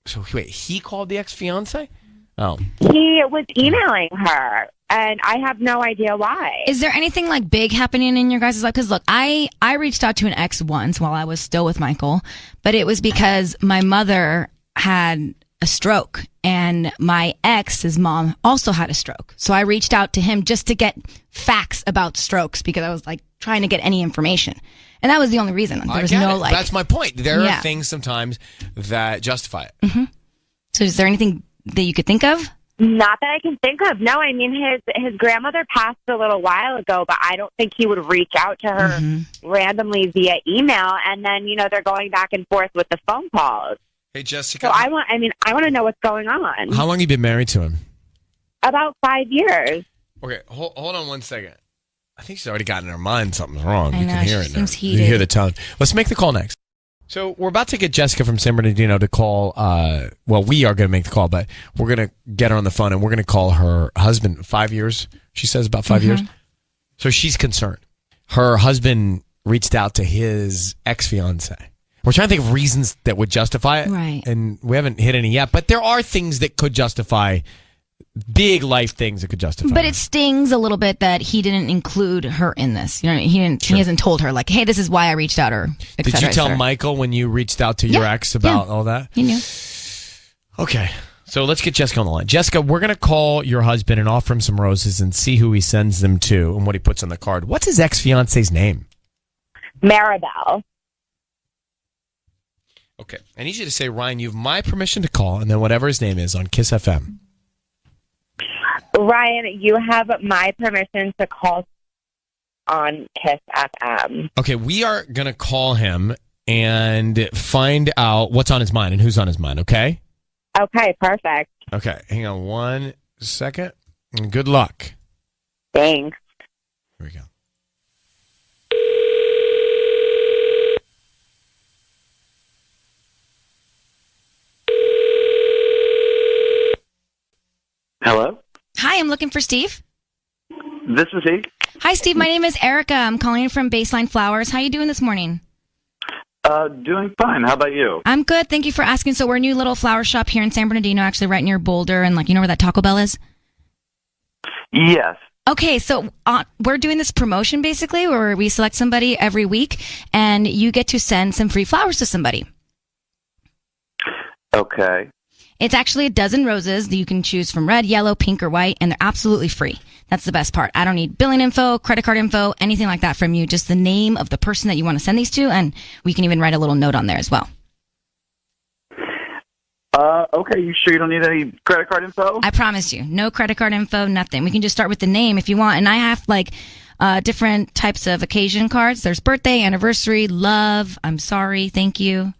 So wait, he called the ex-fiance? Oh. He was emailing her, and I have no idea why. Is there anything like big happening in your guys' life? Because look, I reached out to an ex once while I was still with Michael, but it was because my mother had a stroke and my ex's mom also had a stroke. So I reached out to him just to get facts about strokes because I was like trying to get any information. And that was the only reason. There was no like. That's my point. There are things sometimes that justify it. So is there anything that you could think of? Not that I can think of. No, I mean his grandmother passed a little while ago, but I don't think he would reach out to her randomly via email, and then they're going back and forth with the phone calls. Hey Jessica. So I want to know what's going on. How long have you been married to him? About 5 years. Okay, hold on one second. I think she's already got in her mind something's wrong. I You know, can hear she it now. seems heated. You hear the tone. Let's make the call next. So we're about to get Jessica from San Bernardino to call. Well, we are going to make the call, but we're going to get her on the phone and we're going to call her husband. 5 years, she says, about 5 years. So she's concerned. Her husband reached out to his ex-fiance. We're trying to think of reasons that would justify it. Right. And we haven't hit any yet, but there are things that could justify big life things that could justify. But it stings a little bit that he didn't include her in this. He hasn't told her like, hey, this is why I reached out, or et Did cetera, you tell et cetera. Michael when you reached out to your ex about all that? He knew. Okay. So let's get Jessica on the line. Jessica, we're going to call your husband and offer him some roses and see who he sends them to and what he puts on the card. What's his ex-fiance's name? Maribel. Okay. I need you to say, Ryan, you have my permission to call, and then whatever his name is on Kiss FM. Ryan, you have my permission to call on Kiss FM. Okay, we are going to call him and find out what's on his mind and who's on his mind, okay? Okay, perfect. Okay, hang on 1 second. And good luck. Thanks. Here we go. Hello? Hi, I'm looking for Steve. This is he. Hi, Steve. My name is Erica. I'm calling from Baseline Flowers. How you doing this morning? Doing fine. How about you? I'm good. Thank you for asking. So we're a new little flower shop here in San Bernardino, actually right near Boulder, and where that Taco Bell is? Yes. Okay, so we're doing this promotion basically where we select somebody every week, and you get to send some free flowers to somebody. Okay. It's actually a dozen roses that you can choose from red, yellow, pink, or white, and they're absolutely free. That's the best part. I don't need billing info, credit card info, anything like that from you. Just the name of the person that you want to send these to, and we can even write a little note on there as well. Okay, you sure you don't need any credit card info? I promise you. No credit card info, nothing. We can just start with the name if you want. And I have different types of occasion cards. There's birthday, anniversary, love, I'm sorry, thank you.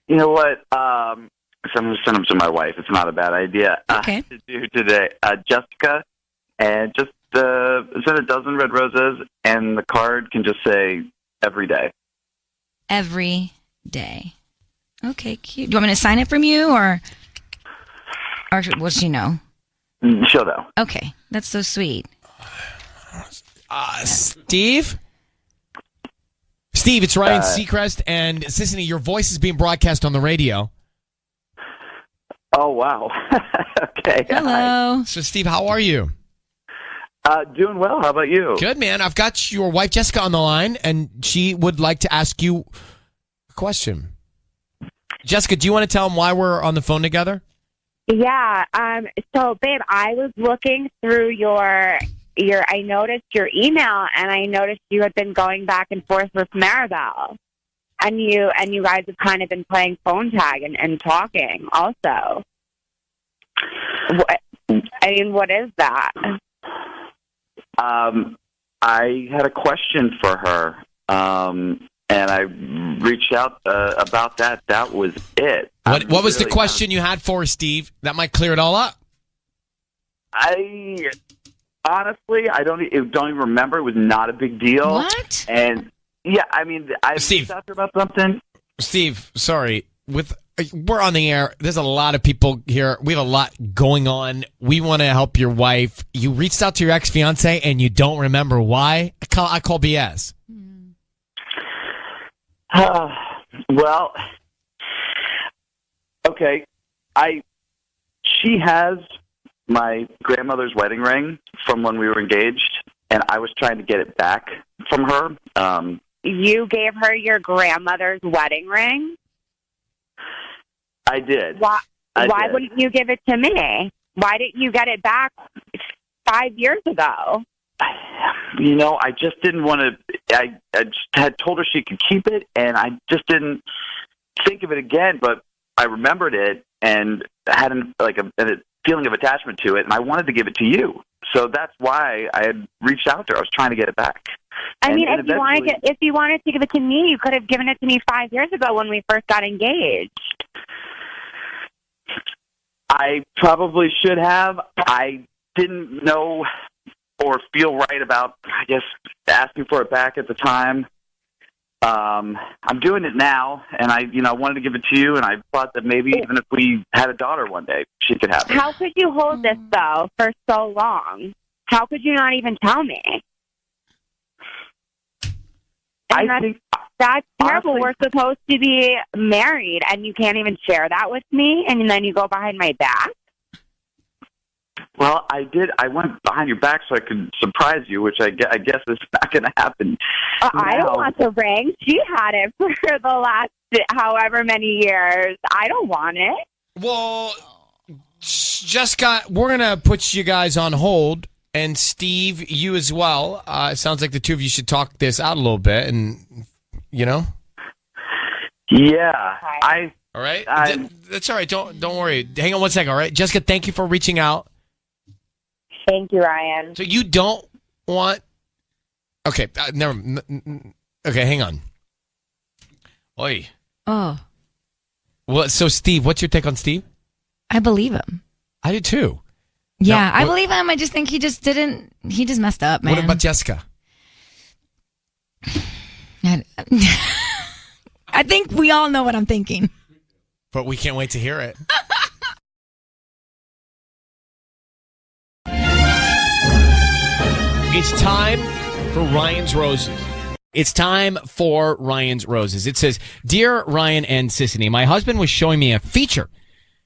You know what? I'm going to send them to my wife. It's not a bad idea. Okay. To do today. Jessica, and just send a dozen red roses, and the card can just say every day. Every day. Okay, cute. Do you want me to sign it from you, or will she know? She'll know. Okay, that's so sweet. Steve? Steve, it's Ryan Seacrest and Sissany. Your voice is being broadcast on the radio. Oh, wow. Okay. Hello. Hi. So, Steve, how are you? Doing well. How about you? Good, man. I've got your wife, Jessica, on the line, and she would like to ask you a question. Jessica, do you want to tell them why we're on the phone together? Yeah. So, babe, I was looking through I noticed your email, and I noticed you had been going back and forth with Maribel, and you guys have kind of been playing phone tag and talking also. What is that? I had a question for her, and I reached out about that. That was it. What was the question you had for her, Steve? That might clear it all up. Honestly, I don't even remember. It was not a big deal. What? And yeah, I mean, I reached out to her about something. Steve, sorry. We're on the air. There's a lot of people here. We have a lot going on. We want to help your wife. You reached out to your ex-fiance and you don't remember why? I call BS. Well, okay. She has my grandmother's wedding ring from when we were engaged, and I was trying to get it back from her. You gave her your grandmother's wedding ring? I did. Why wouldn't you give it to me? Why didn't you get it back 5 years ago? You know, I just didn't want to. I just had told her she could keep it, and I just didn't think of it again. But I remembered it and had a feeling of attachment to it, and I wanted to give it to you. So that's why I had reached out to her. I was trying to get it back. If you wanted to give it to me, you could have given it to me 5 years ago when we first got engaged. I probably should have. I didn't know or feel right about, I guess, asking for it back at the time. I'm doing it now, and I wanted to give it to you, and I thought that maybe even if we had a daughter one day, she could have it. How could you hold this, though, for so long? How could you not even tell me? That's terrible. Honestly, we're supposed to be married, and you can't even share that with me, and then you go behind my back? Well, I did. I went behind your back so I could surprise you, which I guess is not going to happen. I don't want the ring. She had it for the last however many years. I don't want it. Well, Jessica, we're going to put you guys on hold. And Steve, you as well. It sounds like the two of you should talk this out a little bit, and Yeah, all right. That's all right. Don't worry. Hang on one second. All right, Jessica. Thank you for reaching out. Thank you, Ryan. So you don't want? Okay, never. Okay, hang on. Oi. Oh. Well, so Steve, what's your take on Steve? I believe him. I do too. Yeah, I believe him. I just think he just messed up, man. What about Jessica? I think we all know what I'm thinking. But we can't wait to hear it. It's time for Ryan's Roses. It's time for Ryan's Roses. It says, Dear Ryan and Sissany, my husband was showing me a feature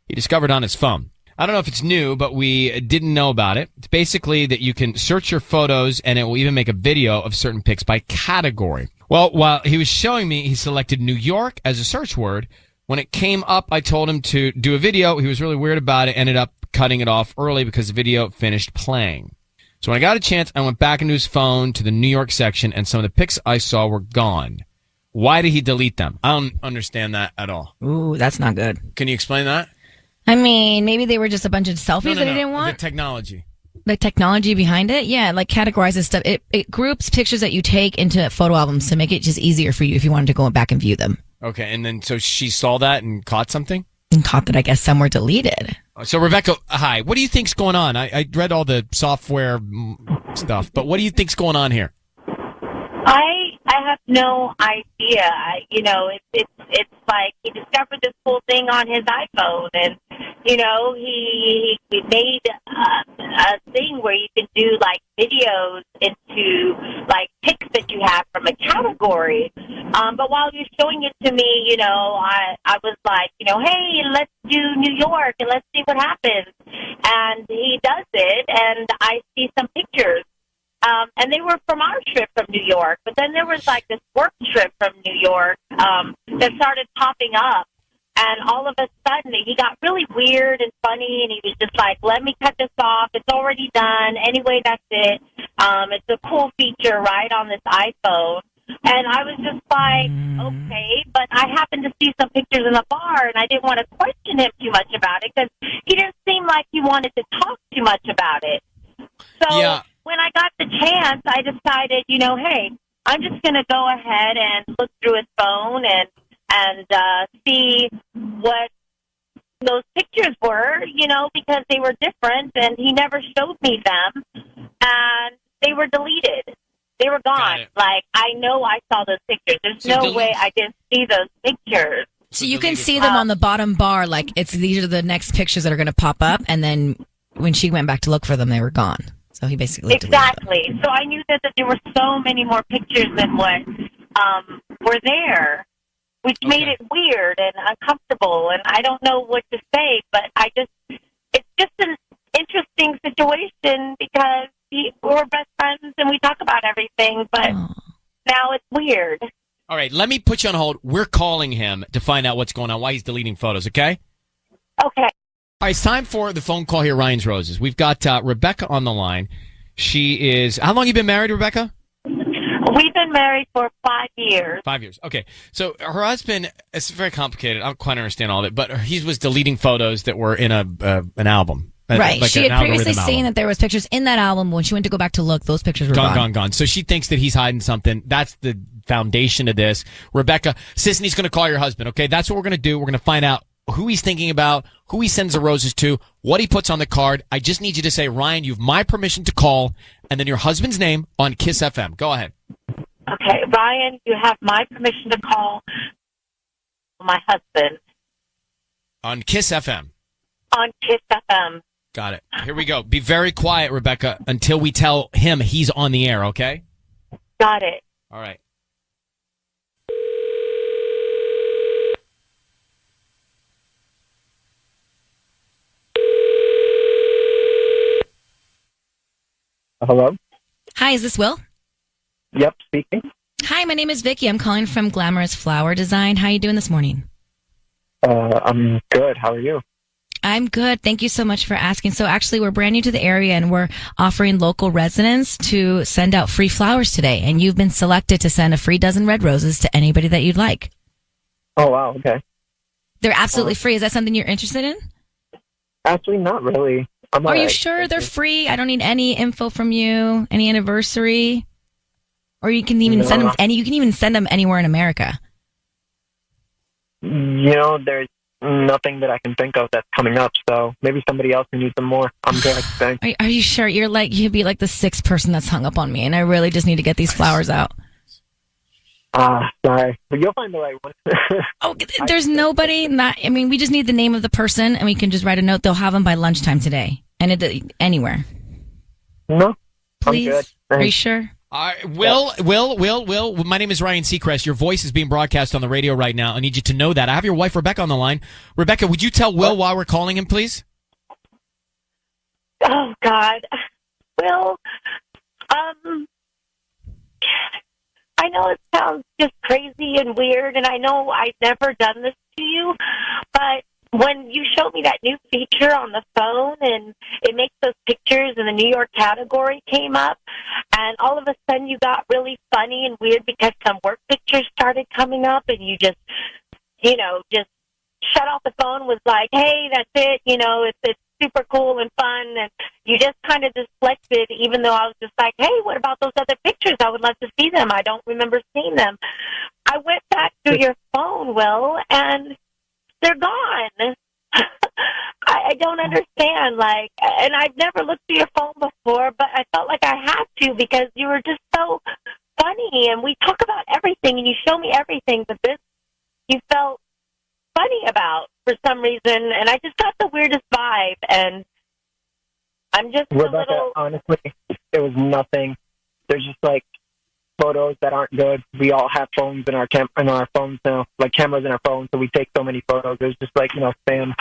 he discovered on his phone. I don't know if it's new, but we didn't know about it. It's basically that you can search your photos and it will even make a video of certain pics by category. Well, while he was showing me, he selected New York as a search word. When it came up, I told him to do a video. He was really weird about it, ended up cutting it off early because the video finished playing. So when I got a chance, I went back into his phone to the New York section, and some of the pics I saw were gone. Why did he delete them? I don't understand that at all. Ooh, that's not good. Can you explain that? I mean, maybe they were just a bunch of selfies that he didn't want. The technology. The technology behind it, yeah, like categorizes stuff. It groups pictures that you take into photo albums to make it just easier for you if you wanted to go back and view them. Okay, and then so she saw that and caught something? And caught that, I guess, some were deleted. So, Rebecca, hi. What do you think's going on? I read all the software stuff, but what do you think's going on here? I have no idea. It's like he discovered this cool thing on his iPhone, and he made a thing where you can do like videos into like pics that you have from a category. But while you're showing it to me, I was like, hey, let's do New York and let's see what happens. And he does it, and I see some pictures. And they were from our trip from New York. But then there was like this work trip from New York that started popping up. And all of a sudden, he got really weird and funny. And he was just like, let me cut this off. It's already done. Anyway, that's it. It's a cool feature right on this iPhone. And I was just like, okay. But I happened to see some pictures in the bar. And I didn't want to question him too much about it because he didn't seem like he wanted to talk too much about it. So... yeah. When I got the chance, I decided, hey, I'm just going to go ahead and look through his phone and see what those pictures were, because they were different, and he never showed me them, and they were deleted. They were gone. Like, I know I saw those pictures. There's no way I didn't see those pictures. So you can see them on the bottom bar, like these are the next pictures that are going to pop up, and then when she went back to look for them, they were gone. So he basically exactly. So I knew that there were so many more pictures than what were there, which made it weird and uncomfortable. And I don't know what to say, but it's just an interesting situation because we're best friends and we talk about everything, but now it's weird. All right, let me put you on hold. We're calling him to find out what's going on, why he's deleting photos, okay? Okay. All right, it's time for the phone call here, Ryan's Roses. We've got Rebecca on the line. She is... How long have you been married, Rebecca? We've been married for 5 years. 5 years. Okay. So her husband... It's very complicated. I don't quite understand all of it, but he was deleting photos that were in an album. Right. Like she had previously seen that there was pictures in that album. When she went to go back to look, those pictures were gone. So she thinks that he's hiding something. That's the foundation of this. Rebecca, Sisney's going to call your husband, okay? That's what we're going to do. We're going to find out who he's thinking about, who he sends the roses to, what he puts on the card. I just need you to say, Ryan, you have my permission to call, and then your husband's name on Kiss FM. Go ahead. Okay, Ryan, you have my permission to call my husband. On Kiss FM. On Kiss FM. Got it. Here we go. Be very quiet, Rebecca, until we tell him he's on the air, okay? Got it. All right. Hello? Hi, is this Will? Yep, speaking. Hi, my name is Vicky. I'm calling from Glamorous Flower Design. How are you doing this morning? I'm good. How are you? I'm good. Thank you so much for asking. So actually, we're brand new to the area, and we're offering local residents to send out free flowers today. And you've been selected to send a free dozen red roses to anybody that you'd like. Oh, wow. Okay. They're absolutely free. Is that something you're interested in? Actually, not really. Are you sure they're free? I don't need any info from you, any anniversary, or you can even send them you can even send them anywhere in America. There's nothing that I can think of that's coming up, so maybe somebody else can use them more. I'm good, thanks. Are you sure? You'd be like the sixth person that's hung up on me, and I really just need to get these flowers out. Sorry, but you'll find the right one. There's nobody. We just need the name of the person, and we can just write a note. They'll have them by lunchtime today, and anywhere. No, please. I'm good. Are you sure? Will. My name is Ryan Seacrest. Your voice is being broadcast on the radio right now. I need you to know that. I have your wife Rebecca on the line. Rebecca, would you tell Will why we're calling him, please? Oh God, Will. I know it sounds just crazy and weird, and I know I've never done this to you, but when you showed me that new feature on the phone and it makes those pictures and the New York category came up, and all of a sudden you got really funny and weird because some work pictures started coming up, and you just shut off the phone, was like, hey, that's it, it's super cool and fun, and you just kind of deflected, even though I was just like, hey, what about those other pictures? I would love to see them. I don't remember seeing them. I went back to your phone, Will, and they're gone. I don't understand, and I've never looked through your phone before, but I felt like I had to because you were just so funny, and we talk about everything, and you show me everything, but this you felt funny about for some reason, and I just got the weirdest vibe, and I'm just Rebecca, honestly, it was nothing. There's just photos that aren't good. We all have phones in our phones now, cameras in our phones, so we take so many photos. There's just spam.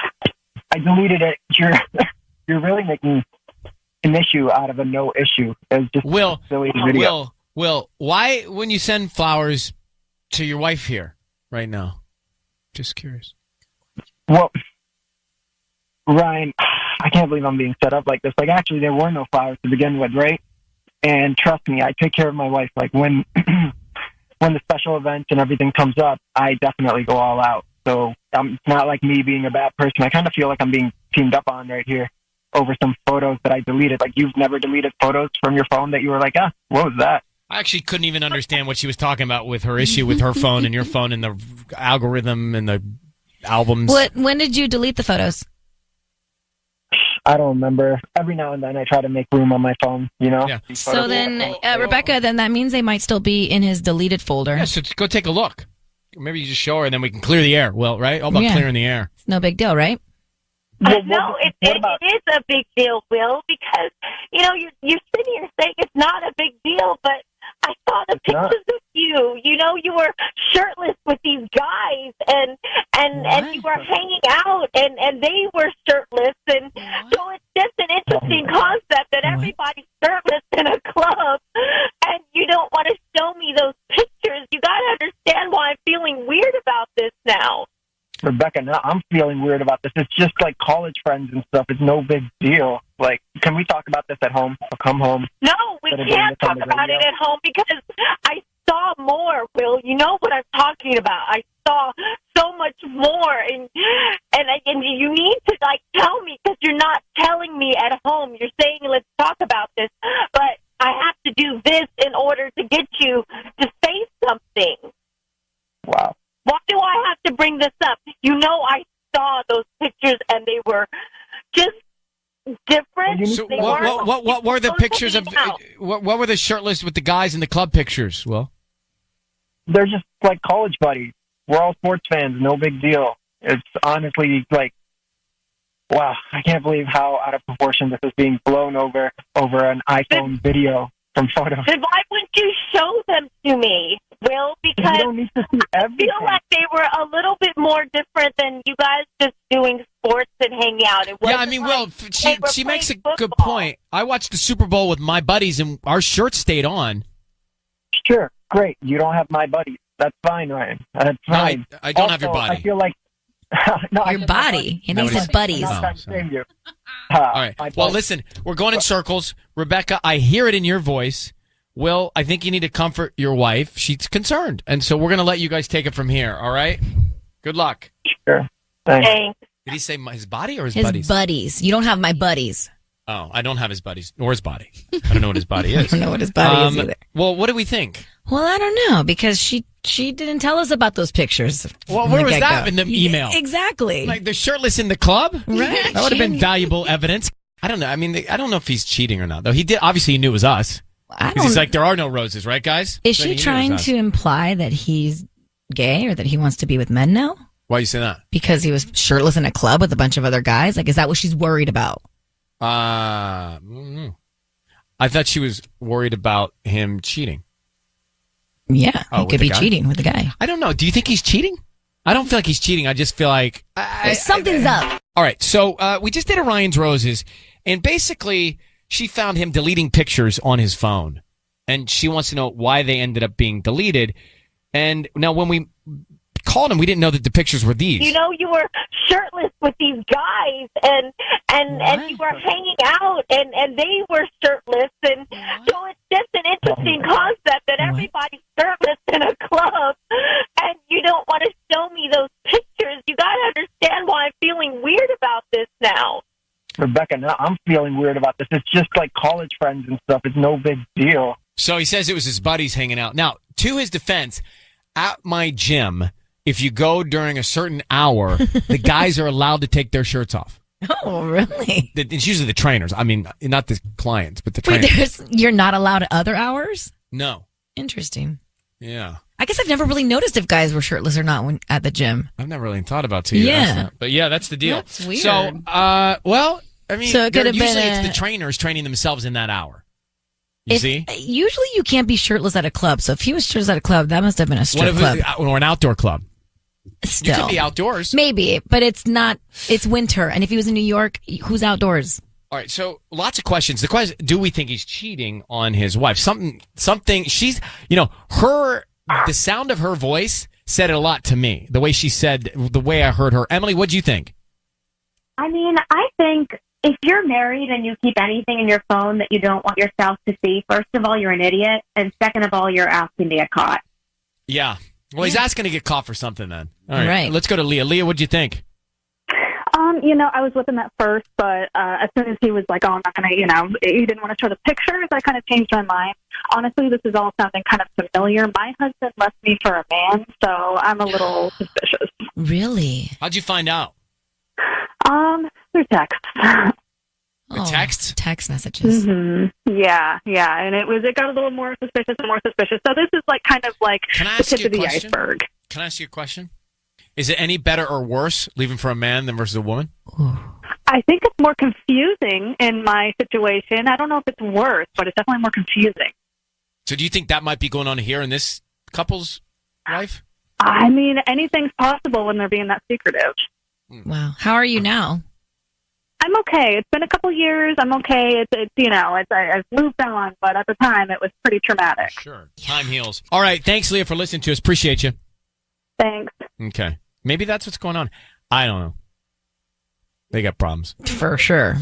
I deleted it. You're really making an issue out of a no issue. It's just a silly video. Will, why when you send flowers to your wife here right now? Just curious. Well, Ryan, I can't believe I'm being set up like this. Actually, there were no flowers to begin with, right? And trust me, I take care of my wife. When the special events and everything comes up, I definitely go all out. So it's not like me being a bad person. I kind of feel like I'm being teamed up on right here over some photos that I deleted. You've never deleted photos from your phone that you were what was that? I actually couldn't even understand what she was talking about with her issue with her phone and your phone and the algorithm and the albums. When did you delete the photos? I don't remember. Every now and then I try to make room on my phone, Yeah. So then, Rebecca, then that means they might still be in his deleted folder. Yeah, so go take a look. Maybe you just show her and then we can clear the air. Well, right? All about clearing the air. No big deal, right? No, it is a big deal, Will, because, you're sitting here saying it's not a big deal, but I saw the pictures of you. You were shirtless with these guys, and you were hanging out, and they were shirtless, and so it's just an interesting concept that everybody's shirtless in a club, and you don't want to show me those pictures. You got to understand why I'm feeling weird about this now. Rebecca, no, I'm feeling weird about this. It's just college friends and stuff. It's no big deal. Can we talk about this at home? I'll come home. No, we can't talk about it at home because I saw more, Will. You know what I'm talking about. I saw so much more, and you need to tell me because you're not telling me at home. You're saying let's talk about this, but I have to do this in order to get you to say something. Wow. Why do I have to bring this up? I saw those pictures and they were just different. So what were the pictures of? What were the shirtless with the guys in the club pictures? Well, they're just college buddies. We're all sports fans. No big deal. It's honestly wow. I can't believe how out of proportion this is being blown over an iPhone video from photos. Then why wouldn't you show them to me, Will? Because you don't need to see everything. I feel like they were a little bit more different than you guys just doing sports and hanging out. Will, she makes a good point. I watched the Super Bowl with my buddies, and our shirts stayed on. Sure, great. You don't have my buddies. That's fine, Ryan. That's fine. No, I don't have your body. I feel like your body. He thinks his buddies. All right. Well, listen, we're going in circles. Rebecca, I hear it in your voice. Will, I think you need to comfort your wife. She's concerned. And so we're going to let you guys take it from here. All right? Good luck. Sure. Thanks. Did he say his body or his buddies? His buddies. You don't have my buddies. Oh, I don't have his buddies or his body. I don't know what his body is. I don't know what his body is either. Well, what do we think? Well, I don't know because she didn't tell us about those pictures. Well, where was that in the email? Exactly. They're shirtless in the club? Right. That would have been valuable evidence. I don't know. I mean, I don't know if he's cheating or not, though. He did. Obviously, he knew it was us. He's there are no roses, right, guys? Is she trying to imply that he's gay or that he wants to be with men now? Why you say that? Because he was shirtless in a club with a bunch of other guys? Is that what she's worried about? I thought she was worried about him cheating. Yeah, he could be cheating with the guy. I don't know. Do you think he's cheating? I don't feel like he's cheating. I just feel like something's up. All right, so we just did a Ryan's Roses, and basically she found him deleting pictures on his phone, and she wants to know why they ended up being deleted. And now when we called him, we didn't know that the pictures were these. You were shirtless with these guys, and you were hanging out, and they were shirtless, and so it's just an interesting concept that everybody's shirtless in a club, and you don't want to show me those pictures. You got to understand Rebecca, no, I'm feeling weird about this. It's just like college friends and stuff. It's no big deal. So he says it was his buddies hanging out. Now, to his defense, at my gym, if you go during a certain hour, the guys are allowed to take their shirts off. Oh, really? It's usually the trainers. I mean, not the clients, but the trainers. Wait, you're not allowed at other hours? No. Interesting. Yeah. I guess I've never really noticed if guys were shirtless or not at the gym. I've never really thought about it. Yeah. But yeah, that's the deal. That's weird. So, I mean, So it could have usually been it's the trainers training themselves in that hour. You see? Usually you can't be shirtless at a club. So if he was shirtless at a club, that must have been a strip club. Or an outdoor club. Still. You could be outdoors. Maybe, but it's not. It's winter. And if he was in New York, who's outdoors? All right, so lots of questions. The question: do we think he's cheating on his wife? Something. She's, the sound of her voice said it a lot to me. The way she said, the way I heard her. Emily, what do you think? I mean, I think if you're married and you keep anything in your phone that you don't want your spouse to see, first of all, you're an idiot, and second of all, you're asking to get caught. Yeah. Well, he's asking to get caught for something then. All right. Let's go to Leah. Leah, what'd you think? I was with him at first, but as soon as he was like, oh, I'm not going to, he didn't want to show the pictures, I kind of changed my mind. Honestly, this is all sounding kind of familiar. My husband left me for a man, so I'm a little suspicious. Really? How'd you find out? Through text. Texts? Text messages. Mm-hmm. Yeah, and it got a little more suspicious and more suspicious. So this is like kind of like the tip of the iceberg. Can I ask you a question? Is it any better or worse leaving for a man than versus a woman? I think it's more confusing in my situation. I don't know if it's worse, but it's definitely more confusing. So do you think that might be going on here in this couple's life? I mean, anything's possible when they're being that secretive. Wow. How are you now? I'm okay. It's been a couple years. I'm okay. I've moved on, but at the time it was pretty traumatic. Sure. Time heals. All right. Thanks, Leah, for listening to us. Appreciate you. Thanks. Okay. Maybe that's what's going on. I don't know. They got problems. For sure.